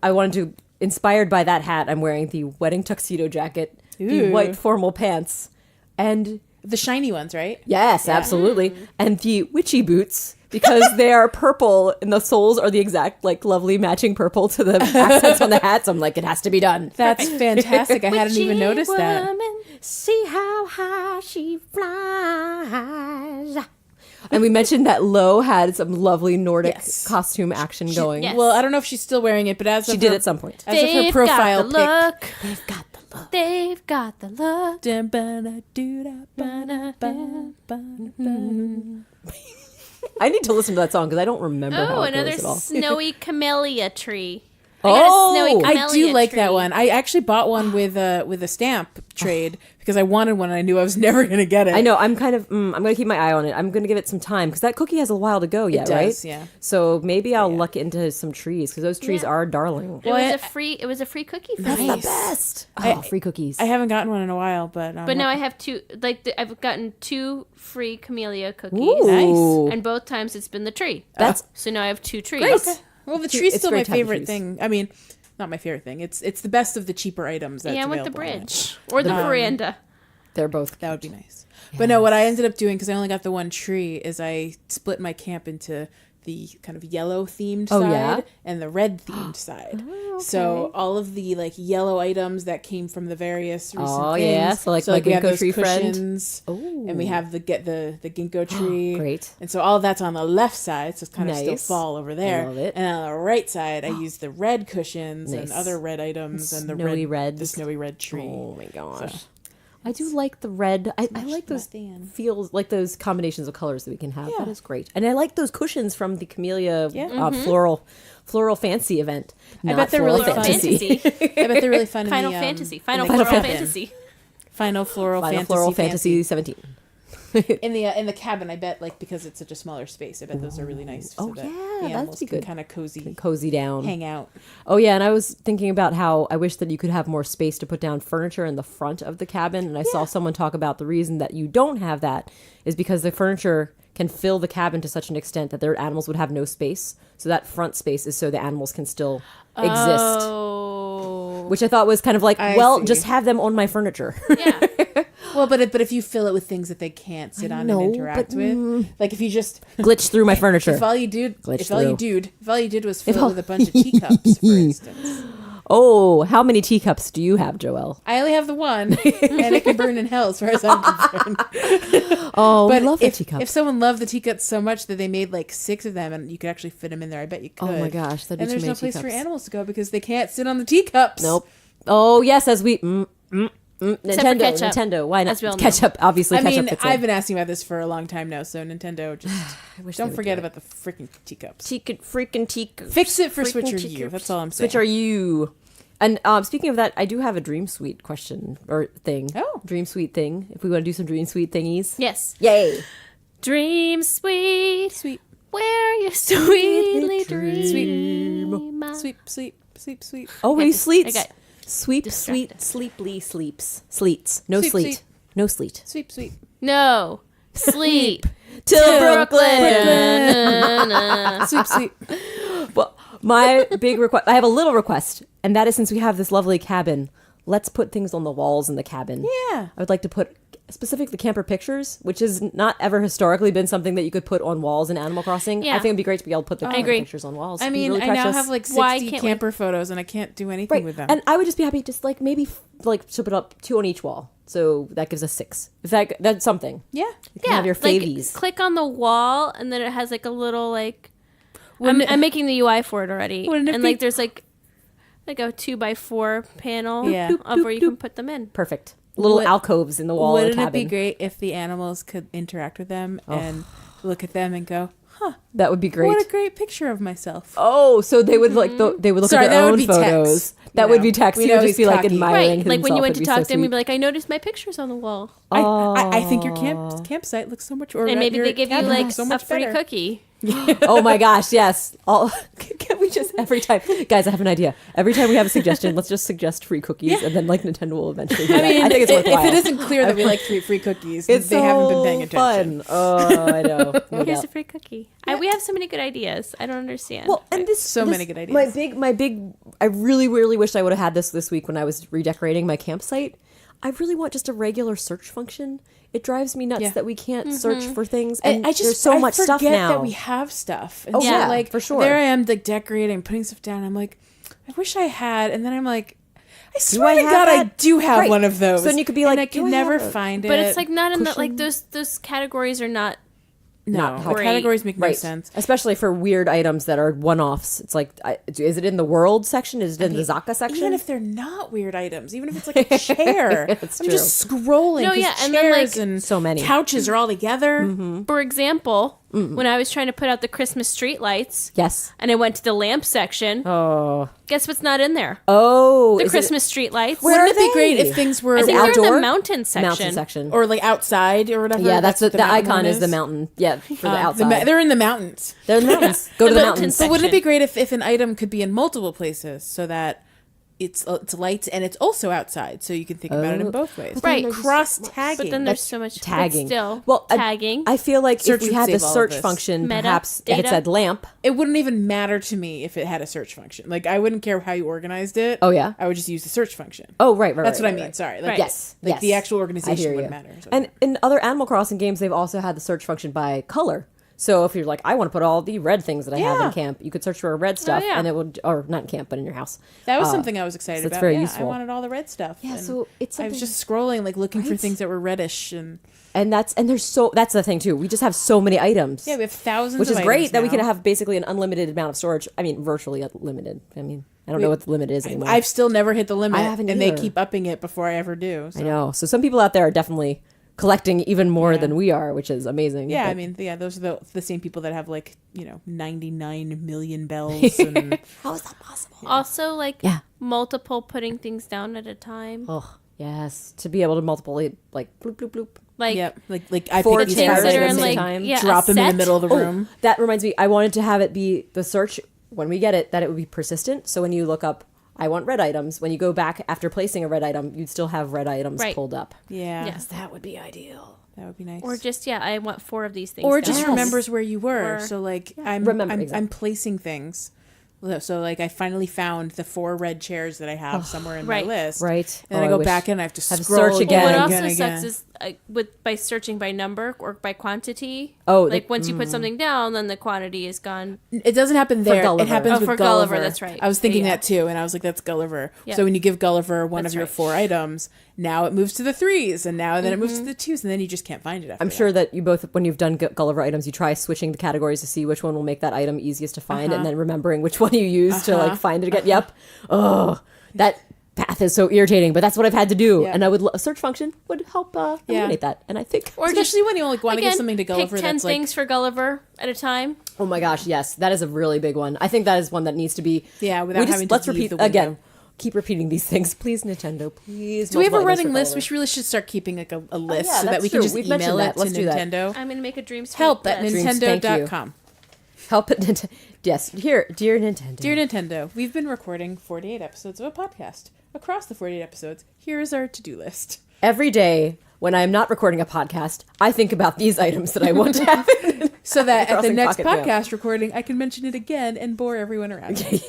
I wanted to, inspired by that hat, I'm wearing the wedding tuxedo jacket, the Ooh. white formal pants, and The shiny ones, right? yes, absolutely, and the witchy boots. Because they are purple and the soles are the exact, like, lovely matching purple to the accents on the hats. I'm like, it has to be done. That's fantastic. I hadn't even Witchy noticed that. woman. See how high she flies. And we mentioned that Lo had some lovely Nordic Yes. costume action going. yes. Well, I don't know if she's still wearing it, but as She of did her, at some point. as of her They've profile got the pic. look. They've got the look. They've got the look. Dun, ba, da, doo, da, ba, da, ba, ba, ba. I need to listen to that song because I don't remember how Oh, it another goes at all. snowy camellia tree. Oh, I got a snowy I camellia do like tree. that one. I actually bought one with a stamp trade because I wanted one and I knew I was never going to get it. I know. I'm kind of. I'm going to keep my eye on it. I'm going to give it some time because that cookie has a while to go yet, does, right? yeah. So maybe I'll luck into some trees because those trees Yeah. are darling. It was a free cookie for me. Best. Oh, free cookies. I haven't gotten one in a while, but But now I have two. I've gotten 2 free camellia cookies, Ooh. and both times it's been the tree. That's So now I have 2 trees. Great. well, the Two- tree's it's still my great to have favorite trees. thing. I mean, not my favorite thing. It's the best of the cheaper items. That's Yeah, I want the available on it. bridge or the veranda. They're both. That would be nice. But no, what I ended up doing, because I only got the one tree, is I split my camp into the kind of yellow themed Oh, side yeah? and the red themed side. So all of the like yellow items that came from the various recent Oh, things. yeah. So, like, my we have ginkgo those tree friend. cushions, and we have the ginkgo tree. Great. And so all of that's on the left side, so it's kind of still Nice. fall over there. love it. And on the right side, I use the red cushions and Nice. other red items and the Snowy red, the reds. snowy red tree. Oh my gosh. So- I do like the red. I like those fan. feels, like those combinations of colors that we can have. Yeah. That is great. And I like those cushions from the Camellia Yeah. floral fancy event. I bet they're really Floral fun. fantasy. I bet they're really fun. Final in the, fantasy. in Final the floral cabin. fantasy. Final floral Final fantasy. Floral fancy. Fantasy 17. In the cabin, I bet because it's such a smaller space, I bet those are really nice. Oh, so that yeah, the that'd animals be can good. kind of cozy Cozy down. hang out. Oh yeah, and I was thinking about how I wish that you could have more space to put down furniture in the front of the cabin. And I saw someone talk about the reason that you don't have that is because the furniture can fill the cabin to such an extent that their animals would have no space. So that front space is so the animals can still exist. Oh. Which I thought was kind of like, I well, see. just have them on my furniture. Yeah. Well, but if you fill it with things that they can't sit on know, and interact with, like if you just Glitch through my furniture. if all you did was fill it with a bunch of teacups, for instance. Oh, how many teacups do you have, Joelle? I only have the one, and it can burn in hell as far as I'm concerned. Oh, But I love the if teacups. someone loved the teacups so much that they made like 6 of them and you could actually fit them in there, I bet you could. Oh my gosh, that'd be and too there's many no place for teacups. animals to go because they can't sit on the teacups. Nope. Oh yes, as we for Nintendo, ketchup, Nintendo. Why not? as we all know. Ketchup, obviously. I ketchup mean, fits I've in. been asking about this for a long time now, so Nintendo just wish don't they would forget do it. about the freaking teacups. Freaking teacups. Fix it for Freaking Switcher U. teacups. That's all I'm saying. Which are you? And speaking of that, I do have a Dream Suite question or thing. Oh. Dream Suite thing. If we want to do some Dream Suite thingies. Yes. Yay. Dream sweet. Sweet, Where you sweetly dream. dream. sweet, sweet, sweet, sweet. Oh, wait, I sleets. got Sweep, distracted. sweet, sleeply sleeps. Sleets. No Sleep, sleet. sleep. No sleet. Sweet, sweet. No. Sleep. Till Brooklyn. Sweet, sweet. Well, my big request, I have a little request, and that is since we have this lovely cabin, let's put things on the walls in the cabin. Yeah. I would like to put specifically camper pictures, which has not ever historically been something that you could put on walls in Animal Crossing. Yeah. I think it'd be great to be able to put the camper agree. pictures on walls. I It'd be mean, really I now precious. have like Why 60 can't we- camper photos and I can't do anything right, with them. and I would just be happy just like maybe like to put up 2 on each wall. So that gives us 6. If that's something. yeah. You can have your like, favies. click on the wall, and then it has like a little like. I'm making the UI for it already, Wouldn't it and be- like there's like a 2x4 panel Yeah. of where you can put them in. Perfect. Little Would- alcoves in the wall of the Wouldn't it cabin. be great if the animals could interact with them and look at them and go, That would be great. what a great picture of myself. Oh, so they would like they would look Sorry, at their that would own be photos. text. That You would know, be text. we He know would he's just be like cocky. admiring Right, like when you himself. went It'd to be talk so to him, you'd be sweet. like, "I noticed my pictures on the wall," I think your campsite looks so much, or and maybe your they give you cabin like looks so a much free better. cookie. Oh my gosh, yes. Can we just every time, guys? I have an idea. Every time we have a suggestion, let's just suggest free cookies, and then like Nintendo will eventually. Do that. I think it's worthwhile. if it isn't clear that we like free cookies, it's they so haven't been paying attention. fun. Oh, I know. No Here's doubt. a free cookie. We have so many good ideas. I don't understand. Well, and this So many good ideas. My big. I really wish I would have had this week when I was redecorating my campsite. I really want just a regular search function. It drives me nuts Yeah. that we can't search for things, and I just there's so much forget stuff now. that we have stuff. And Oh, so, yeah, like for sure. There I am, like decorating, putting stuff down. I'm like, I wish I had, and then I'm like, I I swear to have God, I that? do have Right. one of those. So then you could be and like, I do can I never have a- find it. but it's like not in the like cushion? those categories are not. no, not the great. categories make no Right. sense. Especially for weird items that are one-offs. It's like, is it in the world section? Is it in the Zaka section? Even if they're not weird items, even if it's like a chair, It's I'm true. just scrolling. No, 'cause yeah, and then, like, chairs and so many. couches are all together. For example, when I was trying to put out the Christmas street lights. Yes. And I went to the lamp section. Oh. Guess what's not in there? Oh. The is Christmas street lights. Where Wouldn't are it be great they? if things were I think they're in outdoor? the mountain section. Mountain section. or like outside or whatever? Yeah, that's what the mountain icon one is the mountain. Yeah, for the outside. they're in the mountains. They're in the mountains. Go to The the mountain mountains. section. But wouldn't it be great if an item could be in multiple places so that it's lights and it's also outside, so you can think about it in both ways. Right. Cross tagging. But then there's so much Tagging. But still, Well, tagging. I feel like Search if we would had the save all of search this. function, Meta perhaps if it data. said lamp. It wouldn't even matter to me if it had a search function. Like I wouldn't care how you organized it. Oh, yeah? I would just use the search function. Oh, right. That's what right, I mean. right. Sorry. Like, Right. Yes. Like yes. the actual I hear organization you. wouldn't matter. And in other Animal Crossing games, they've also had the search function by color. So if you're like, I want to put all the red things that I have Yeah. in camp, you could search for red stuff, yeah. and it would, or not in camp, but in your house. that was something I was excited so it's about. very Yeah, useful. I wanted all the red stuff. Yeah, and so it's I was something- just scrolling, like looking for Right? things that were reddish, and And that's the thing too. We just have so many items. yeah, we have thousands. which of is great items that we can now. have basically an unlimited amount of storage. I mean, virtually unlimited. I mean, I don't know what the limit is anymore. I've still never hit the limit, I haven't and they either. keep upping it before I ever do. So. I know. So some people out there are definitely collecting even more Yeah. than we are, which is amazing. Yeah, But- I mean, yeah, those are the same people that have 99 million bells. And how is that possible? Also, like Yeah. multiple putting things down at a time. Oh, yes. To be able to multiple, like, bloop, bloop, bloop. Like yeah, like I Four pick things these that are items in, and like, time, yeah, drop a them in the set. middle of the room. That reminds me, I wanted to have it be the search, when we get it, that it would be persistent. So when you look up, I want red items, when you go back after placing a red item, you'd still have red items Right. pulled up. Yeah, Yes. That would be ideal. that would be nice. or just I want 4 of these things. Or down. just Yes. remembers where you were. Or- So like Remember, I'm exactly. placing things. So like I finally found the 4 red chairs that I have somewhere in Right. my list. Right. And then Oh, I I go wish- back and I have to have to scroll search again. What and also and again. sucks is by searching by number or by quantity. Oh, like the- once you put something down, then the quantity is gone. It doesn't happen there. Gulliver. It happens Oh, with for Gulliver. Gulliver, that's right. I was thinking Yeah. that too, and I was like, "That's Gulliver." Yeah. So when you give Gulliver one That's of your right. 4 items, now it moves to the 3s, and now then it moves to the 2s, and then you just can't find it. After I'm that. sure that you both, when you've done Gulliver items, you try switching the categories to see which one will make that item easiest to find, and then remembering which one you use to like find it again. Yep. Oh, that path is so irritating, but that's what I've had to do, Yeah. and I would a search function would help eliminate that. And I think, Or especially when you want to give again, something to Gulliver pick 10 that's like things for Gulliver at a time. oh my gosh, yes, that is a really big one. I think that is one that needs to be. Yeah, without having to let's leave repeat the window. again. Keep repeating these things, please, Nintendo. Please. Do we have a multiple items running for list? Gulliver. We really should start keeping like a list yeah, so that that's we can true. just We've email mentioned it that. to Let's do that. Nintendo. I'm gonna make a dream suite Help at list. Nintendo.com. Help at Nintendo. Yes, here, dear Nintendo. Dear Nintendo, we've been recording 48 episodes of a podcast. Across the 48 episodes, here is our to-do list. Every day when I am not recording a podcast, I think about these items that I want to have. So that at the Crossing next Pocket Trail. podcast recording, I can mention it again and bore everyone around me.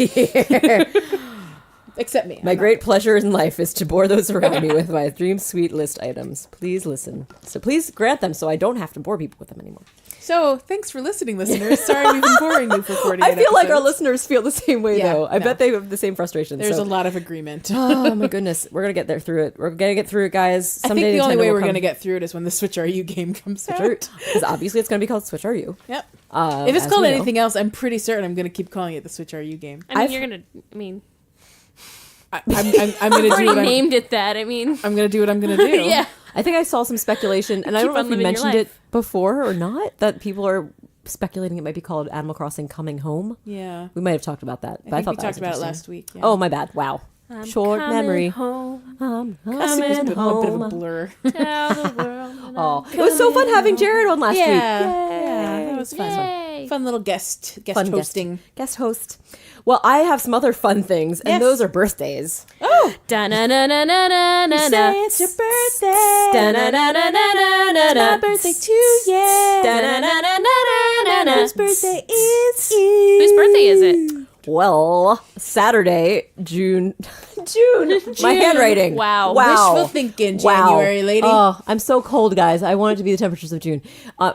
Except me. My great pleasure in life is to bore those around me with my Dream Suite list items. Please listen. So please grant them so I don't have to bore people with them anymore. So, thanks for listening, listeners. Sorry we've been boring you for 48 I feel like our episodes. listeners feel the same way, Yeah, though. I no. bet they have the same frustration. There's so. a lot of agreement. Oh, my goodness. We're going to get there through it. We're going to get through it, guys. I think Someday the only Nintendo way will we're come going to get through it is when the Switch RU game comes out. Because obviously it's going to be called Switch RU. Yep. If it's as called we know. anything else, I'm pretty certain I'm going to keep calling it the Switch RU game. I mean, I've- you're gonna. I mean, I'm going to already do what I'm named it that. I mean, I'm going to do what I'm going to do. yeah. I think I saw some speculation, and I Keep don't know on if we living your mentioned it life. before or not, that people are speculating it might be called Animal Crossing Coming Home. Yeah. We might have talked about that, but I, I think thought we that talked was about it interesting. last week. Yeah. Oh, my bad. Wow. I'm Short coming memory. Home, I'm That's a bit coming of a home. blur. tell the world. that Oh, I'm it was so fun having Jared on last Yeah. week. Yeah, that was fun. Yay. Fun little guest Fun hosting. guest host. Well, I have some other fun things, and Yes. those are birthdays. Oh, Da-na-na-na-na-na-na. say it's your birthday. Da-na-na-na-na-na-na. My birthday too, yeah. Da-na-na-na-na-na-na. Whose birthday is you? Whose birthday is it? Well, Saturday, June. My handwriting. Wow. Wishful thinking, January, lady. Oh, I'm so cold, guys. I want it to be the temperatures of June.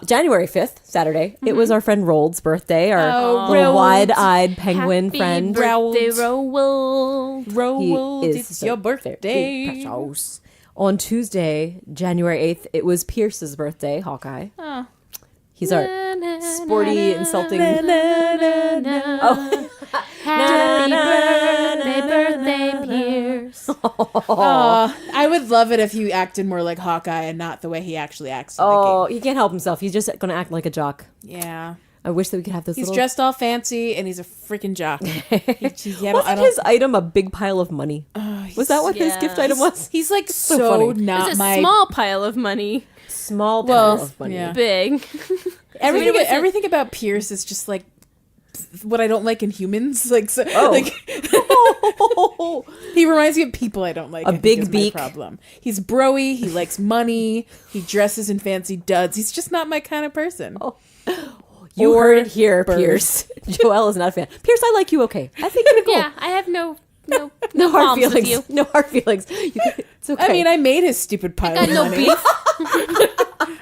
January 5th, Saturday. It was our friend Rold's birthday, our Oh, little Rold. wide-eyed penguin Happy friend. birthday, Rold. Roald. Roald, He is it's so your birthday. precious. On Tuesday, January 8th, it was Pierce's birthday, Hawkeye. Oh. He's our sporty, insulting... Oh. Happy birthday, birthday, Pierce. I would love it if he acted more like Hawkeye and not the way he actually acts in the Oh, game. he can't help himself. He's just going to act like a jock. Yeah. I wish that we could have this. He's little... dressed all fancy and he's a freaking jock. Wasn't his item a big pile of money? Was that what his gift Yeah. item was? He's like so funny. not It's a my small pile of money. Small pile of money. yeah. Big. everything about Pierce is just like what I don't like in humans. Like, so, like he reminds me of people I don't like. A I think big is my beak. problem. He's broy. He likes money. He dresses in fancy duds. He's just not my kind of person. You Or heard it here, birds. Pierce. Joelle is not a fan. Pierce, I like you. Okay, I think you're cool. Yeah, I have no No hard qualms with feelings. you. No hard feelings. It's okay. I mean, I made his stupid pile Got of no money. beef.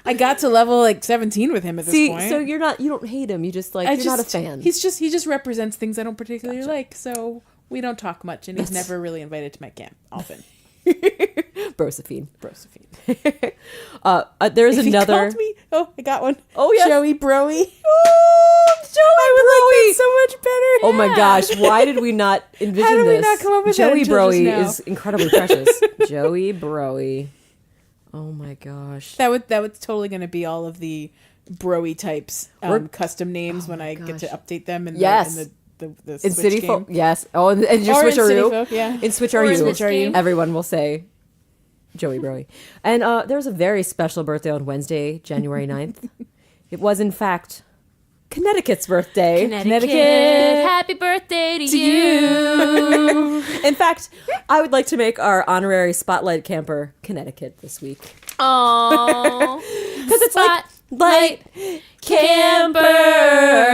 I got to level like 17 with him at this See, point. so you don't hate him. You just like you're not a fan. He just represents things I don't particularly like. So we don't talk much, and he's never really invited to my camp often. Brosephine. Brosephine. There's If he another. called me, oh, I got one. Oh, yes. Joey Broy. Oh, Joey I would like that so much better. Oh my gosh! Why did we not envision How did we this? not come up with that Joey until just Broy now? is incredibly precious. Joey Broy. Oh my gosh! That was totally going to be all of the Broy types custom names when I get to gosh. update them in Yes. the In Switch City game. Folk, yes. Oh, and your Or in City switcheroo. Folk, yeah. In Switch Are Or in You, Switch Are You. everyone will say Joey Broy. And there was a very special birthday on Wednesday, January 9th. It was, in fact, Connecticut's birthday. Connecticut. Happy birthday to you. In fact, I would like to make our honorary spotlight camper Connecticut this week. Oh, Because it's like camper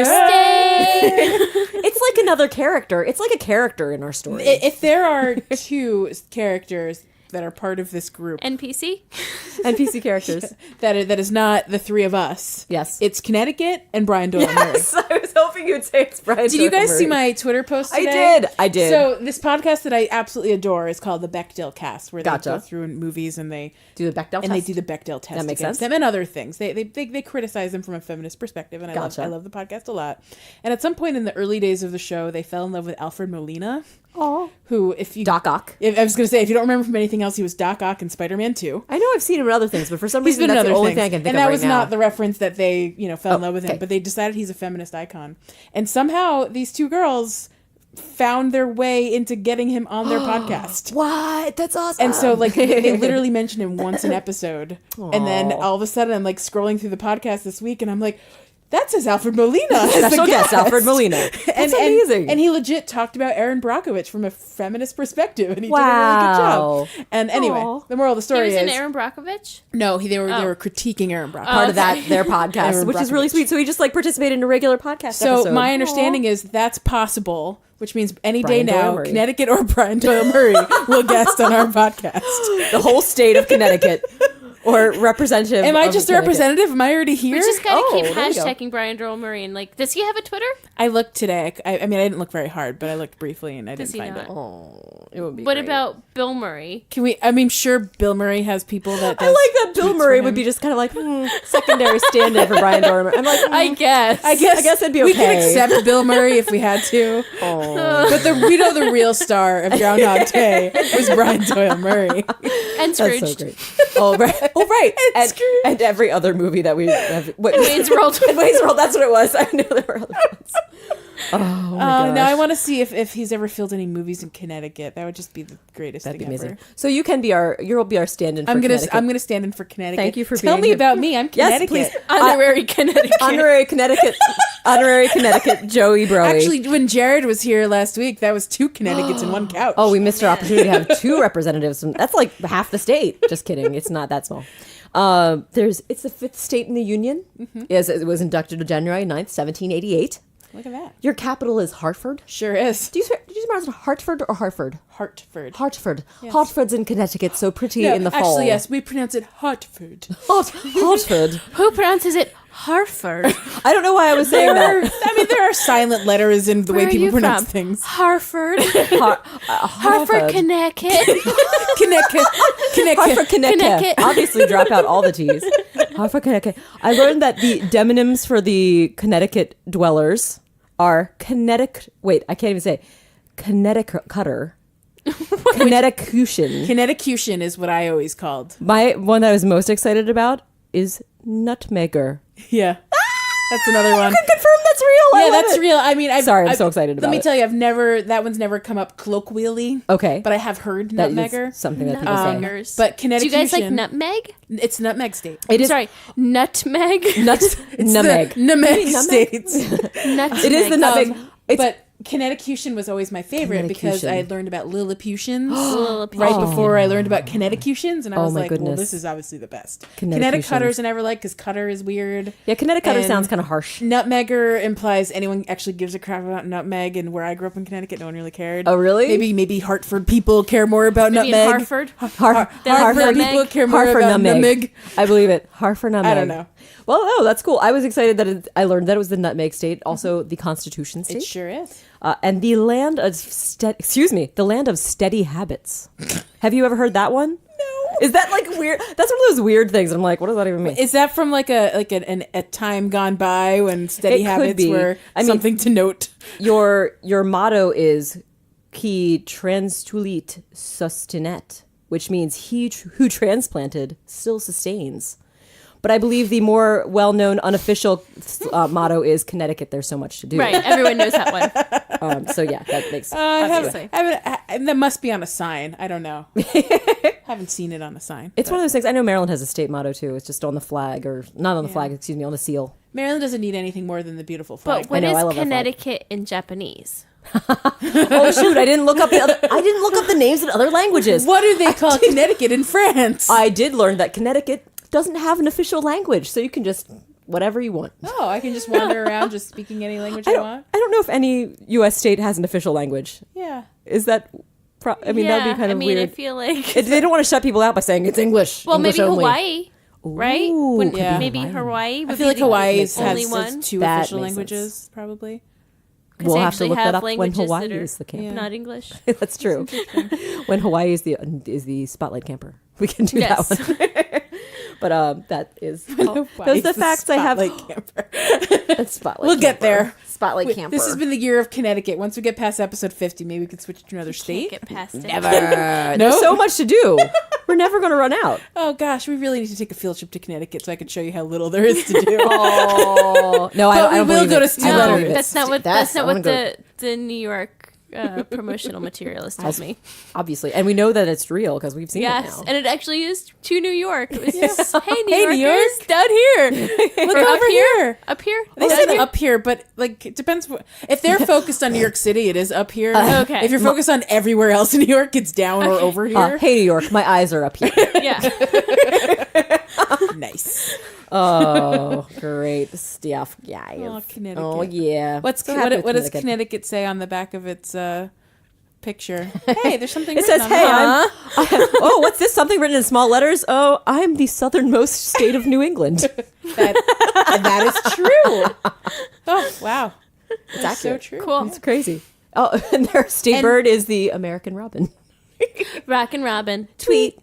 stay. it's like another character. It's like a character in our story. If there are two characters that are part of this group NPC. NPC characters. that is not the three of us, Yes. it's Connecticut and Brian Doyle Murray. Yes, I was hoping you'd say it's Brian. Did you guys Doyle see Murray. my Twitter post I today? did. I did. So this podcast that I absolutely adore is called the Bechdel Cast, where they Gotcha. go through movies and they Do the Bechdel and test? they do the Bechdel test That makes against sense. them and other things. They criticize them from a feminist perspective, and I Gotcha. love the podcast a lot. And at some point in the early days of the show, they fell in love with Alfred Molina, who, if you Doc Ock. I was going to say, if you don't remember from anything else, he was Doc Ock in Spider-Man 2. I know I've seen him in other things, but for some He's reason been in that's the other only things. thing I can think and of that right was now. not the reference that they, fell in love with him, okay. but they decided he's a feminist icon. And somehow these two girls found their way into getting him on their podcast. What? That's awesome. And so, like, they literally mentioned him once an episode. And then all of a sudden, I'm, like, scrolling through the podcast this week, and I'm like, that says Alfred Molina. as the Special guest, Alfred Molina. That's amazing. And he legit talked about Aaron Brockovich from a feminist perspective, and he Wow. did a really good job. And anyway, Aw. the moral of the He story was is in Aaron Brockovich. no, they were critiquing Aaron Brockovich. part of that their podcast, Aaron which is really Brockovich. sweet. So he just like participated in a regular podcast So episode. my understanding is that's possible, which means any Brian day Doyle now, Murray. Connecticut or Brian Doyle Murray will guest on our podcast. the whole state of Connecticut or representative. Am I of just a Connecticut. representative? Am I already here? We just gotta Oh, keep there you go. hashtagging Brian Doyle Murray and like, does he have a Twitter? I looked today. I mean, I didn't look very hard, but I looked briefly and I Does didn't he find not? it. Oh, it would be. What great. about Bill Murray? Can we? I mean, sure, Bill Murray has people that. I does like that Bill tweets Murray for would him. be just kind of like secondary stand-in for Brian Dormer. I'm like, I guess. I guess it'd be we could okay. accept Bill Murray if we had to. oh, But we know the real star of Groundhog Day was Brian Doyle Murray. And that's so Scrooged. great. Oh right, oh right, and, Scrooge. and every other movie that we have. What, Wayne's World. Wayne's World. That's what it was. I knew there were other ones. Oh my gosh. Now I want to see if he's ever filled any movies in Connecticut. That would just be the greatest That'd be thing amazing. ever. So you can be you'll be our stand-in. For I'm Connecticut. gonna stand in for Connecticut. Thank you for Tell being me here. about me. I'm Yes, Connecticut. please. Honorary Connecticut. Honorary Connecticut, Joey Broy. Actually, when Jared was here last week, that was 2 Connecticut's in one couch. Oh, we missed our opportunity to have 2 representatives. That's like half the state. Just kidding. It's not that small. It's the 5th state in the union. Yes, it was inducted on January 9th, 1788. Look at that. Your capital is Hartford. Sure is. Did you pronounce it Hartford or Hartford? Hartford. Hartford. Hartford's in Connecticut, so pretty No, in the fall. actually, yes, we pronounce it Hartford. Hartford. Who pronounces it Hartford? I don't know why I was saying that. I mean, there are silent letters in the Where way are people you pronounce from? things. Hartford. Hartford. Hartford, Connecticut. Connecticut. Hartford, Connecticut. Connecticut. Obviously, drop out all the T's. Hartford, Connecticut. I learned that the demonyms for the Connecticut dwellers are Connecticut. Wait, I can't even say Connecticutter. Connecticution. Connecticution is what I always called. My one that I was most excited about is nutmegger. Yeah. That's another one. Confirm that's real. I Yeah, love that's it. real. I mean, I'm so excited about Let me it. tell you, that one's never come up colloquially. Okay. But I have heard That is nutmegger. something that people say. Nutmeggers. But Do you guys like Connecticution, nutmeg? it's nutmeg state. It is Sorry, nutmeg. nuts. Nutmeg. The nutmeg Nutmeg? states. Nutmeg. It is the nutmeg. It's But Connecticution was always my favorite because Connecticution. I had learned about Lilliputians Lilliputians. right before I learned about Connecticutians, and I Oh was my like, well, goodness. this is obviously the best. Connecticutians. Kinetic cutters I never like because cutter is weird. yeah. Connecticut And sounds kind of harsh. Nutmegger implies anyone actually gives a crap about nutmeg, and where I grew up in Connecticut, no one really cared. Oh, really? Maybe Hartford people care more about Maybe in nutmeg. Hartford. Hartford Hartford people care more Hartford about nutmeg. I believe it. Hartford nutmeg. I don't know. Well, oh, that's cool. I was excited that I learned that it was the nutmeg state, also the Constitution state, It sure is. and the land of the land of steady habits. Have you ever heard that one? No. Is that like weird? That's one of those weird things. I'm like, what does that even mean? Is that from like a time gone by when steady It could habits be. were I mean- something to note? Your motto is qui transtulit sustinet, which means he who transplanted still sustains. But I believe the more well-known unofficial motto is Connecticut. There's so much to do. Right, everyone knows that one. So yeah, that makes. Obviously. That must be on a sign. I don't know. Haven't seen it on a sign. It's one of those things. I know Maryland has a state motto too. It's just on the flag, or not on the flag. Excuse me, on the seal. Maryland doesn't need anything more than the beautiful flag. But what I know, I is love that flag. Connecticut in Japanese? Oh shoot! I didn't look up the names in other languages. What do they call Connecticut in France? I did learn that Connecticut doesn't have an official language, so you can just whatever you want. Oh, I can just wander around just speaking any language I want. I don't know if any U.S. state has an official language. Yeah. Is that? I mean, that'd be kind of weird. I feel like They don't want to shut people out by saying it's English. well, English maybe only. Hawaii, right? Ooh, When- could be maybe Hawaii. Hawaii. I Would feel be like the Hawaii only has one. two That official makes languages, probably. We'll they have to actually look that have up when languages Hawaii that are is the camper. not English. That's true. When Hawaii is the spotlight camper, we can do Yes. that one. But that is those are Hawaii's the facts I have. spotlight camper. That's spotlight. We'll get camper. there. Spotlight Wait, camper. this has been the year of Connecticut. Once we get past episode 50, maybe we can switch to another Can't state. get past it. There's so much to do. We're never going to run out. Oh gosh, we really need to take a field trip to Connecticut so I can show you how little there is to do. Oh no, I we don't will believe go it. to Steel I don't No, believe it. that's not what That's- that's not I wanna what go. the New York promotional materialist told me. Obviously, and we know that it's real because we've seen it Yes, now. and it actually is to New York. It was just, hey, New Hey, New Yorkers, York. down here. Look Or over here. Up here. They down said here. up here, but like it depends. If they're focused on New York City, it is up here. Okay. If you're focused on everywhere else in New York, it's down or over here. Hey, New York, my eyes are up here. Yeah. Nice. Oh, great stuff, guys. Oh, Connecticut. Oh, yeah. What So happy with does Connecticut say on the back of its picture? Hey, there's something. It written says, on "Hey, there. oh, what's this? Something written in small letters? Oh, I'm the southernmost state of New England." that is true. Oh wow, that's so accurate. true. Cool. It's crazy. Oh, and their state And- bird is the American robin. Rock and Robin. Tweet.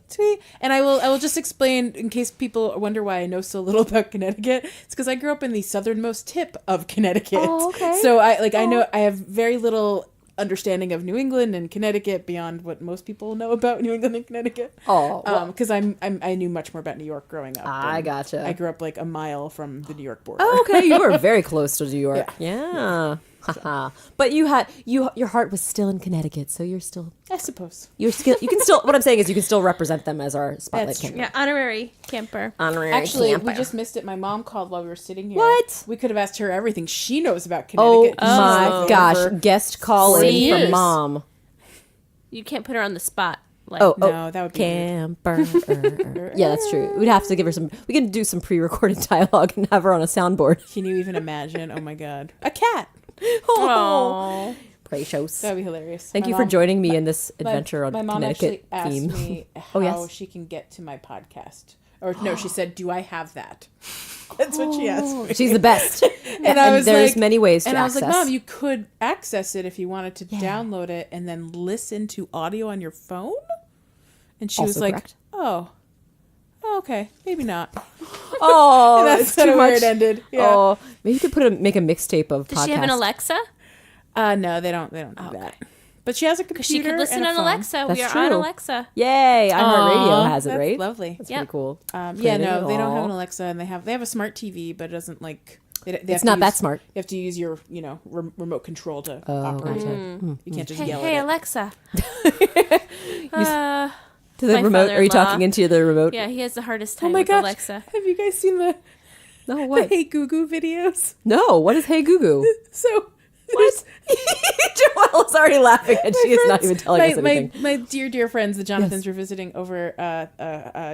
And I will just explain in case people wonder why I know so little about Connecticut. It's because I grew up in the southernmost tip of Connecticut. Oh, okay. So I know I have very little understanding of New England and Connecticut beyond what most people know about New England and Connecticut. Oh, well. Because I knew much more about New York growing up. I and gotcha. I grew up like a mile from the New York border. Oh, okay, you were very close to New York. Yeah. Haha. But your heart was still in Connecticut, so you're still I suppose. you can still what I'm saying is you can still represent them as our spotlight That's true. camper. Yeah, honorary camper. Honorary Actually, camper. we just missed it. My mom called while we were sitting here. What? We could have asked her everything she knows about Oh Connecticut. She's my lived gosh, over- guest calling See? from mom. You can't put her on the spot. Like, Oh, No, that would be camper. Yeah, that's true. We'd have to give her some. We can do some pre-recorded dialogue and have her on a soundboard. Can you even imagine? Oh my god. A cat. oh, Precious. That would be hilarious. Thank My you for mom- joining me in this my- adventure on My mom Connecticut actually theme. asked me how Oh, yes. she can get to my podcast. Or no, she said, "Do I have that?" That's what she asked me. She's the best. And I was there's like- many ways to And I was access. like, "Mom, you could access it if you wanted to download it and then listen to audio on your phone." And she was Also like, correct. "Oh, okay, maybe not." Oh, That's it's kind too of where much. it ended. Yeah. Oh, maybe you could make a mixtape of does podcasts. she have an Alexa? No, they don't do that. But she has a computer. Because she could listen and a on phone. Alexa. That's we are on true. Alexa. Yay! iHeartRadio Aw, has it, that's right? lovely. That's Yep. pretty cool. Yeah, no, they don't have an Aw. Alexa, and they have a smart TV, but it doesn't like. They It's have to not that use- smart. You have to use your, remote control to Oh, operate gotcha. it. You can't just Hey, yell hey, at it. Alexa. To the My remote? Are you father-in-law. talking into the remote? Yeah, he has the hardest Oh time my with gosh! Alexa. Have you guys seen the No, what? Hey Goo Goo videos? No, what is Hey Goo Goo? So What? Joelle's already laughing and she is not even telling us anything. My dear friends, the Jonathans, were visiting over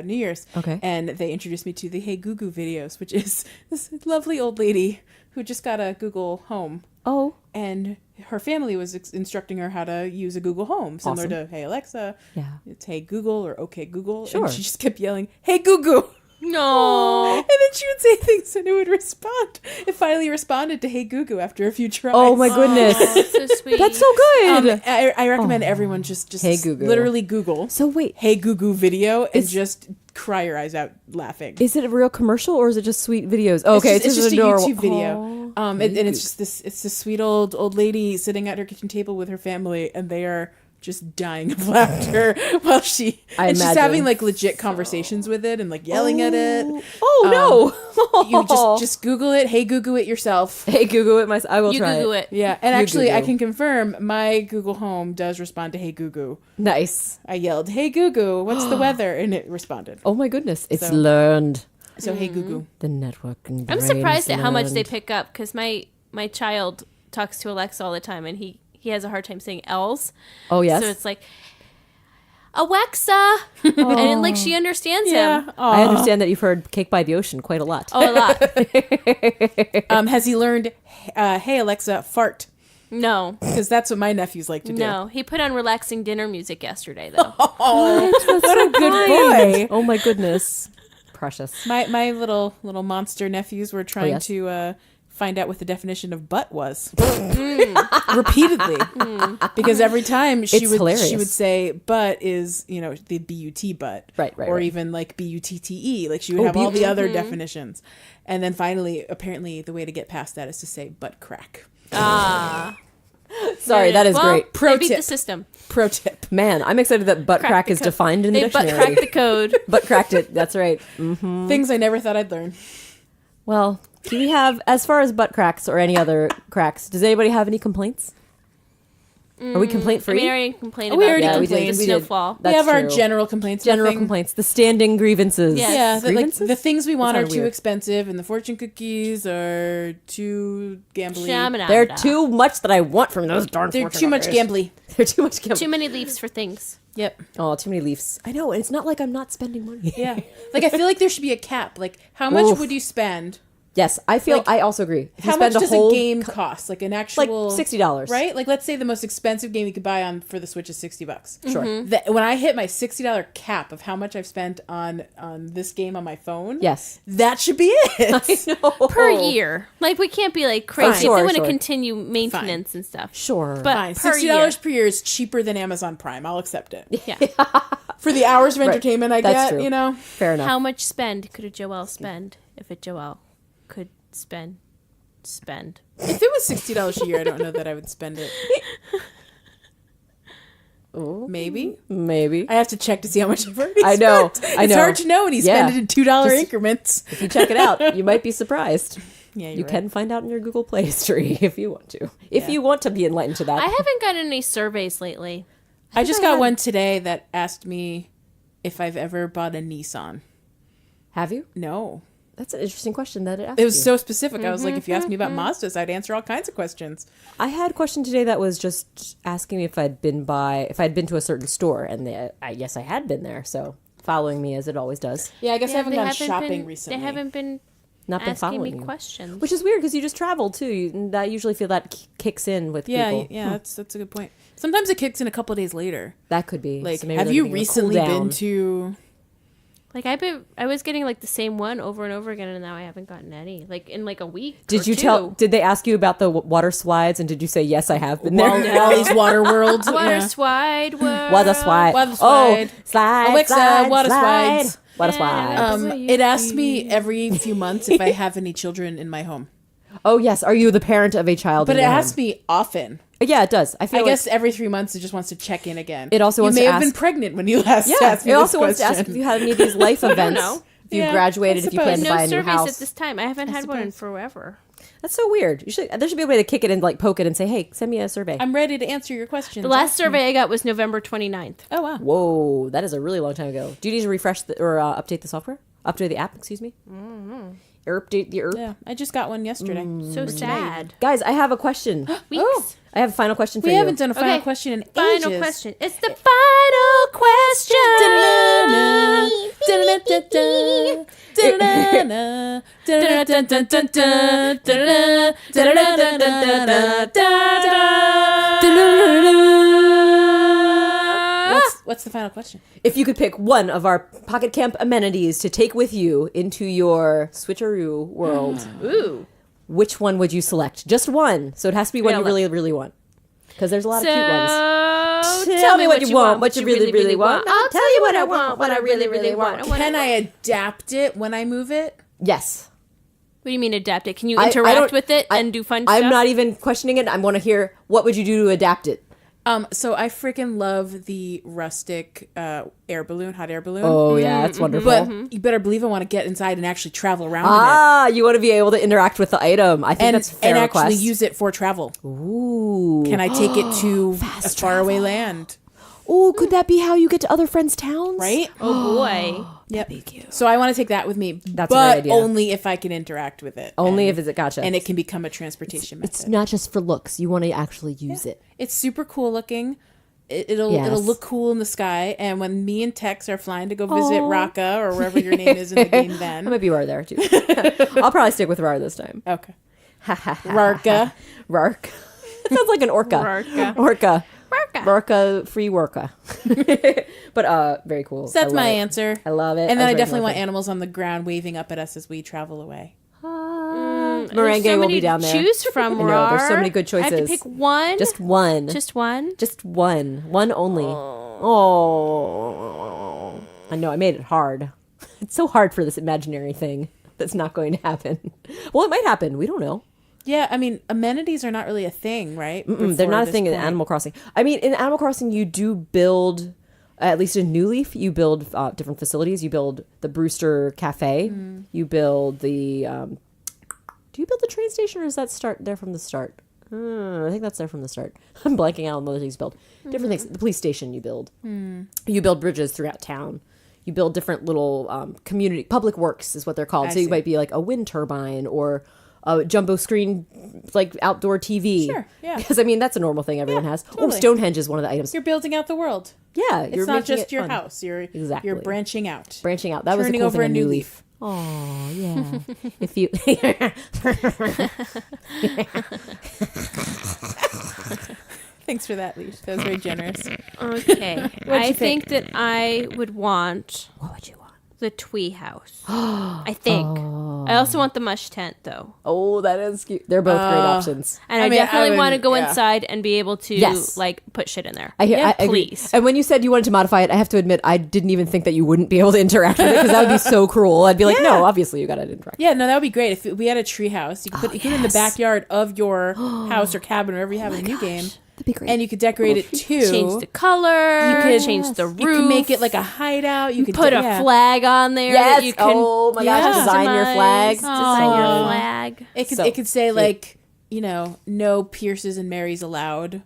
New Year's. Okay. And they introduced me to the Hey Goo Goo videos, which is this lovely old lady who just got a Google Home. Oh, And her family was instructing her how to use a Google Home, similar Awesome. to Hey Alexa, yeah. it's Hey Google or Okay Google. Sure. And she just kept yelling, Hey Goo Goo! No. And then she would say things and it would respond. It finally responded to Hey Goo Goo after a few tries. Oh my goodness. Oh, so sweet. That's so good. I recommend everyone just Hey Goo Goo. literally Google So wait, Hey Goo Goo video and Is- just cry your eyes out laughing. is it a real commercial or is it just sweet videos? Oh, okay, it's just a adorable. YouTube video. Oh, And it's just this sweet old lady sitting at her kitchen table with her family, and they are just dying of laughter while she's imagine. having like legit conversations with it and like yelling at it. Oh no! You just Google it. Hey Google it yourself. Hey Google it myself. I will You try Google it. Yeah, and You actually, I Google. can confirm my Google Home does respond to Hey Goo Goo. Nice. I yelled, Hey Goo Goo, what's the weather? And it responded. Oh my goodness, it's So- learned. So, Hey Goo Goo. The networking. I'm brain surprised is at how much they learned. pick up because my child talks to Alexa all the time and he has a hard time saying L's. Oh yes. So it's like, Alexa. And like she understands him. I understand that you've heard "Cake by the Ocean" quite a lot. Oh, a lot. Has he learned, Hey Alexa, fart? No. Because that's what my nephews like to do. No. He put on relaxing dinner music yesterday, though. What a good boy. Oh my goodness, precious. My little monster nephews were trying yes? to find out what the definition of butt was repeatedly because every time she It's would hilarious. say butt is the BUT butt Right, or right. even like BUTTE, like she would have all the other definitions, and then finally apparently the way to get past that is to say butt crack. Sorry, that is Well, great. Pro they beat tip. the system. Pro tip. Man, I'm excited that butt crack the is code. defined in the They butt dictionary. cracked the code. Butt cracked it. That's right. Things I never thought I'd learn. Well, do we have, as far as butt cracks or any other cracks, does anybody have any complaints? Are we complaint I free? mean, I already complained We about already the, complained. the We did. snowfall. That's we have our true. general complaints. General nothing- complaints, the standing grievances. Yes. Yeah, like Grievances? the things we want are sounded too weird. expensive, and the fortune cookies are too gambly. Shamana. They're too much that I want from those darn They're fortune too much cookies. gambly. They're too much gambling. Too many leaves for things. Yep. Oh, too many leaves. I know. And it's not like I'm not spending money. Yeah. Like I feel like there should be a cap. Like how much Oof. would you spend? Yes, I feel. Like, I also agree. If you How much spend does a game cost? Like an actual like $60, right? Like let's say the most expensive game you could buy on for the Switch is $60. Sure. When I hit my $60 cap of how much I've spent on this game on my phone, Yes. that should be it. No. Per year. Like, we can't be like crazy. sure, they want to sure. continue maintenance and stuff. Sure. But Fine, per $60 year. per year is cheaper than Amazon Prime. I'll accept it. Yeah. For the hours of Right. entertainment I That's get, true. Fair enough. How much spend could a Joelle spend if a Joelle could spend? If it was $60 a year, I don't know that I would spend it. Maybe. Maybe. I have to check to see how much I've already I know, spent. I It's know. hard to know when you spend Yeah. it in $2 Just- increments. If you check it out, you might be surprised. Yeah, You can find out in your Google Play history if you want to. If Yeah. you want to be enlightened to that. I haven't gotten any surveys lately. I just got one today that asked me if I've ever bought a Nissan. Have you? No. That's an interesting question that it asked It was you. so specific. I was like, if you asked me about Mazdas, I'd answer all kinds of questions. I had a question today that was just asking me if I'd been to a certain store, and yes, I had been there. So following me as it always does. Yeah, I guess I haven't they gone haven't shopping been, recently. They haven't been Not been asking me following you. questions. Which is weird because you just traveled too. I usually feel that kicks in with Yeah, people. yeah, that's a good point. Sometimes it kicks in a couple of days later. That could be. Like, So maybe have they're you getting a recently cool been down. to? Like I was getting like the same one over and over again, and now I haven't gotten any. Like in like a week. Did or you two. tell? Did they ask you about the water slides? And did you say yes? I have been there. Wally's Water World. Water Yeah. Swide World? Water slide. Water Oh, slide. slide. Alexa, slide, water slide. slides. Water Yeah, slide. It asks me every few months if I have any children in my home. Oh yes. Are you the parent of a child? But in it your asks home? me often. Yeah, it does. I feel I like guess every 3 months it just wants to check in again. It also you wants may to have been ask- pregnant when you last yeah, asked me it this also wants to ask question. if you had any of these life events. know. If you Yeah, graduated, I if you plan to No buy a new surveys house. at this time. I haven't had one in forever. That's so weird. There should be a way to kick it and like poke it and say, hey, send me a survey. I'm ready to answer your question. The last survey I got was November 29th. Oh, wow. Whoa, that is a really long time ago. Do you need to refresh or update the software? Update the app, excuse me? Update the Yeah, I just got one yesterday. So sad. Guys, I have a question. Weeks. I have a final question for We you. haven't done a final Okay. question in Final ages. question. It's the final question. What's the final question? If you could pick one of our Pocket Camp amenities to take with you into your switcheroo world, Ooh. which one would you select? Just one. So it has to be one you Yeah, really, really want. Because there's a lot of cute ones. So Tell me what you want, what you really, really want. I'll tell you what I want, what I really, really want. Can I adapt it when I move it? Yes. What do you mean adapt it? Can you I interact don't- with it and do fun I'm stuff? not even questioning it. I want to hear what would you do to adapt it. So I freaking love the rustic hot air balloon. Oh, yeah, that's wonderful. But you better believe I want to get inside and actually travel around in Ah, you want to be able to interact with the item. I think it. that's a fair And actually request. use it for travel. Ooh. Can I take it to a faraway land? Oh, could that be how you get to other friends' towns? Right? Oh boy. Yep. So I want to take that with me. That's a but great idea. only if I can interact with it. Only and, if it's gotcha. and it can become a transportation method. It's not just for looks. You want to actually use it. It's super cool looking. It'll Yes. look cool in the sky. And when me and Tex are flying to go visit Raka or wherever your name is in the game, I then might be Rar there too. I'll probably stick with Rar this time. okay, Rarka. Rark. Sounds like an orca. Rarka. Orca. Rarka. Rarka, free worka. But very cool. So that's I love my it. answer. I love it. And then I was definitely writing want my animals on the ground waving up at us as we travel away. thing. There's Merengue so will many be down to there. choose from. I know, there's so Rar. many good I have to choices. pick one. Just one. Just one. Just one. One only. Oh. I know, I made it hard. It's so hard for this imaginary thing that's not going to happen. Well, it might happen. We don't know. Yeah, I mean, amenities are not really a thing, right? They're Before not a this thing in point. Animal Crossing. I mean, in Animal Crossing, you do build, at least in New Leaf, you build different facilities. You build the Brewster Cafe. You build the. Do you build the train station, or is that start there from the start? I think that's there from the start. I'm blanking out on the other things you build. Different things. The police station you build. You build bridges throughout town. You build different little community public works is what they're called. I So you see. might be like a wind turbine or a jumbo screen, like outdoor TV. Sure, yeah. Because I mean that's a normal thing everyone has. Oh, totally. Stonehenge is one of the items. You're building out the world. Yeah, It's you're not making just it your fun. house. You're Exactly. branching out. Branching out. That was the Turning cool over thing a on new New leaf. Oh yeah. If you. Thanks for that, Leash. That was very generous. Okay. I you think that I would want What would you want? the Twee house. I think. I also want the mush tent though. Oh, that is cute. They're both great options. And I I, mean, I definitely want to would- go yeah. inside and be able to Yes. like put shit in there. I hear. Yeah, I agree. please. And when you said you wanted to modify it, I have to admit I didn't even think that you wouldn't be able to interact with it because that would be so cruel. I'd be like, no, obviously you got to interact. Yeah, no, that would be great. If we had a tree house, you could put it in the backyard of your house or cabin, wherever you have a new game. That'd be great. And you could decorate it too. Change the color. You could change the roof. You could make it like a hideout. You could put a yeah. flag on there. Yes. That you can Oh my gosh. Yeah. Design your flag. Design your Aw. flag. It could say like, you know, no Pierces and Marys allowed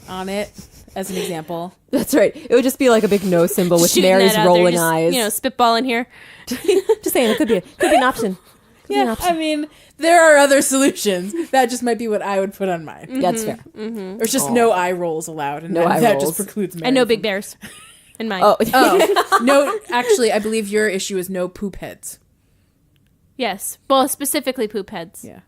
on it as an example. That's right. It would just be like a big no symbol with Shooting Mary's that out there, rolling just, eyes. You know, spitball in here. Just saying, it could be an option. Could be an Yeah, option. I mean, there are other solutions. That just might be what I would put on mine. That's fair. There's just no eye rolls allowed, and No eye that rolls. just precludes Mary And no from- big bears. In mine. Oh, Oh no! Actually, I believe your issue is no poop heads. Yes. Well, specifically poop heads. Yeah.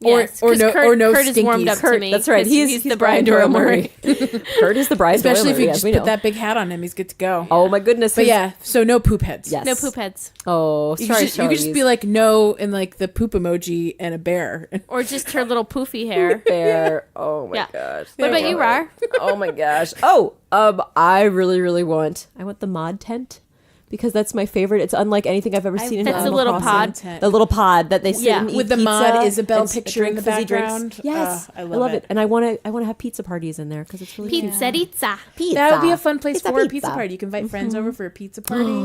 Yes, or 'cause no Kurt, or no Kurt is warmed up stinkies. to me. that's right. 'cause He's the Brian Doyle Doyle Murray. Kurt is the Brian Especially Doyle if you Murray, just as we put know. that big hat on him, he's good to go. Oh my goodness. But yeah, so no poop heads. Yes. No poop heads. Oh, You sorry, could just be like no and like the poop emoji and a bear. Or just her little poofy hair. bear. Oh my Yeah. gosh. What about you, Rar? Oh my gosh. Oh, I really, really want. I want the mod tent because that's my favorite. It's unlike anything I've ever seen in That's the Animal little Crossing. pod. The little pod that they sit Yeah. and eat With the pizza Maud Isabel and picture in drink the fizzy drinks. background. Yes, I love it. And I want to have pizza parties in there because it's really cute. Pizzerizza. Pizza. That would be a fun place Pizza, for a pizza. pizza party. You can invite friends over for a pizza party.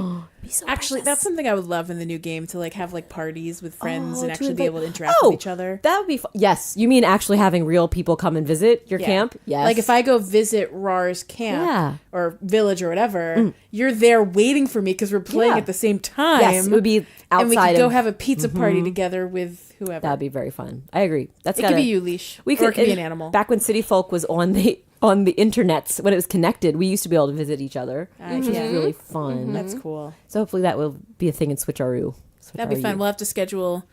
Actually, that's something I would love in the new game, to like have like parties with friends and to actually be invite- able to interact with each other. That would be fun. Yes, you mean actually having real people come and visit your Yeah. camp? Yes. Like if I go visit Rar's camp Yeah. or village or whatever, you're there waiting for me because we're playing Yeah. at the same time. Yes, it would be outside. and we could go of- have a pizza party together with whoever. That'd be very fun. I agree. That's it gotta could be you, Leash. We or could it could be an animal. Back when City Folk was on the internets, when it was connected, we used to be able to visit each other, which was yeah. really fun. That's cool. So hopefully that will be a thing in Switcheroo. That'd be fun. We'll have to schedule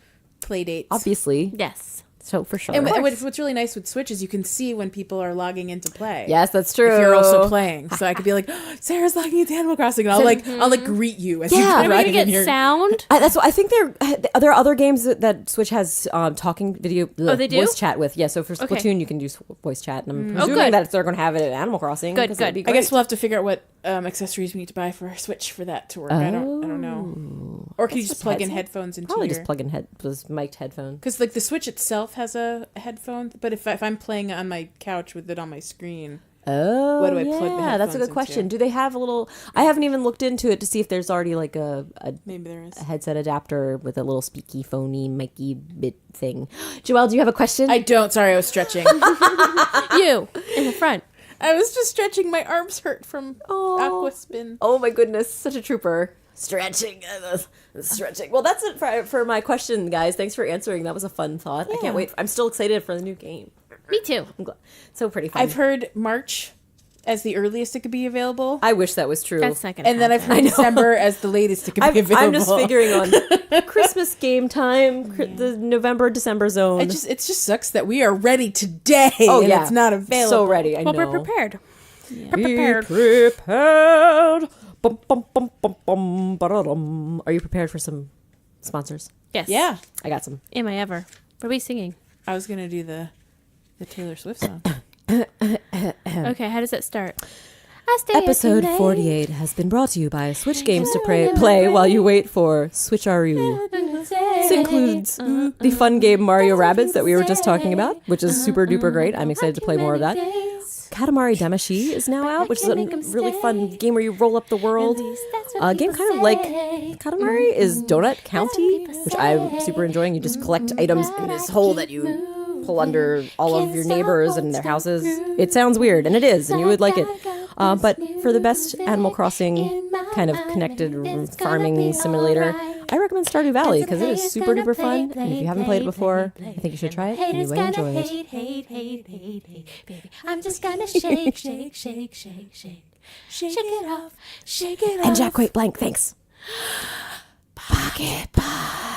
play dates. Obviously. Yes. So for sure. And what's really nice with Switch is you can see when people are logging into play. Yes, that's true. If you're also playing, so I could be like, oh, Sarah's logging into Animal Crossing, and I'll like greet you as Yeah. you Are come Are we right gonna in get here. sound? That's what I think. There are other games that Switch has talking video they do? voice chat with. Yeah, so for Okay. Splatoon you can do voice chat, and I'm Oh, presuming good. that they're going to have it at Animal Crossing. Good, 'cause it'd good. be I guess great. we'll have to figure out what accessories we need to buy for Switch for that to work. I don't know. Or can you just plug in headphones into probably your... just plug in those mic'd headphones. Because like the Switch itself has a headphone, but if I'm playing on my couch with it on my screen, Oh, What do I plug the yeah, that's a headphones good question. into? Do they have a little? I haven't even looked into it to see if there's already like a maybe there is. headset adapter with a little speaky phony micy bit thing. Joelle, do you have a question? I don't. Sorry, I was stretching. You in the front. I was just stretching. My arms hurt from Oh. aqua spin. Oh my goodness, such a trooper. Stretching. Well, that's it for my question, guys. Thanks for answering. That was a fun thought. I can't wait. I'm still excited for the new game. Me too. I'm glad. So pretty fun. I've heard March as the earliest it could be available. I wish that was true. That's not gonna And then I've happen. heard December as the latest it could be available. I'm just figuring on Christmas game time, the November, December zone. It just sucks that we are ready today. Oh, and yeah. it's not available. So ready. I Well, know. we're prepared. Be prepared. Bum, bum, bum, bum, bum, ba-da-dum. Are you prepared for some sponsors? Yes. Yeah, I got some. Am I ever? What are we singing? I was gonna do the Taylor Swift song. Okay, how does that start? I stay up Episode too late. 48 has been brought to you by Switch Games to play while you wait for Switcheroo. This includes the fun game Mario Rabbids that we were just talking about, which is super duper great. I'm excited to play more of that. Katamari Damacy is now out, which is a really fun game where you roll up the world. A game kind of like Katamari is Donut County, which I'm super enjoying. You just collect items in this hole that you pull under all of your neighbors and their houses. It sounds weird, and it is, and you would like it. But for the best Animal Crossing kind of connected farming simulator, I recommend Stardew Valley because it is super duper fun. And if you haven't played it before, I think you should try it and you will enjoy it. Baby, I'm just gonna shake, shake, shake, shake, shake. Shake it off, shake it off. And Jack White Blank, thanks. Pocket Pod.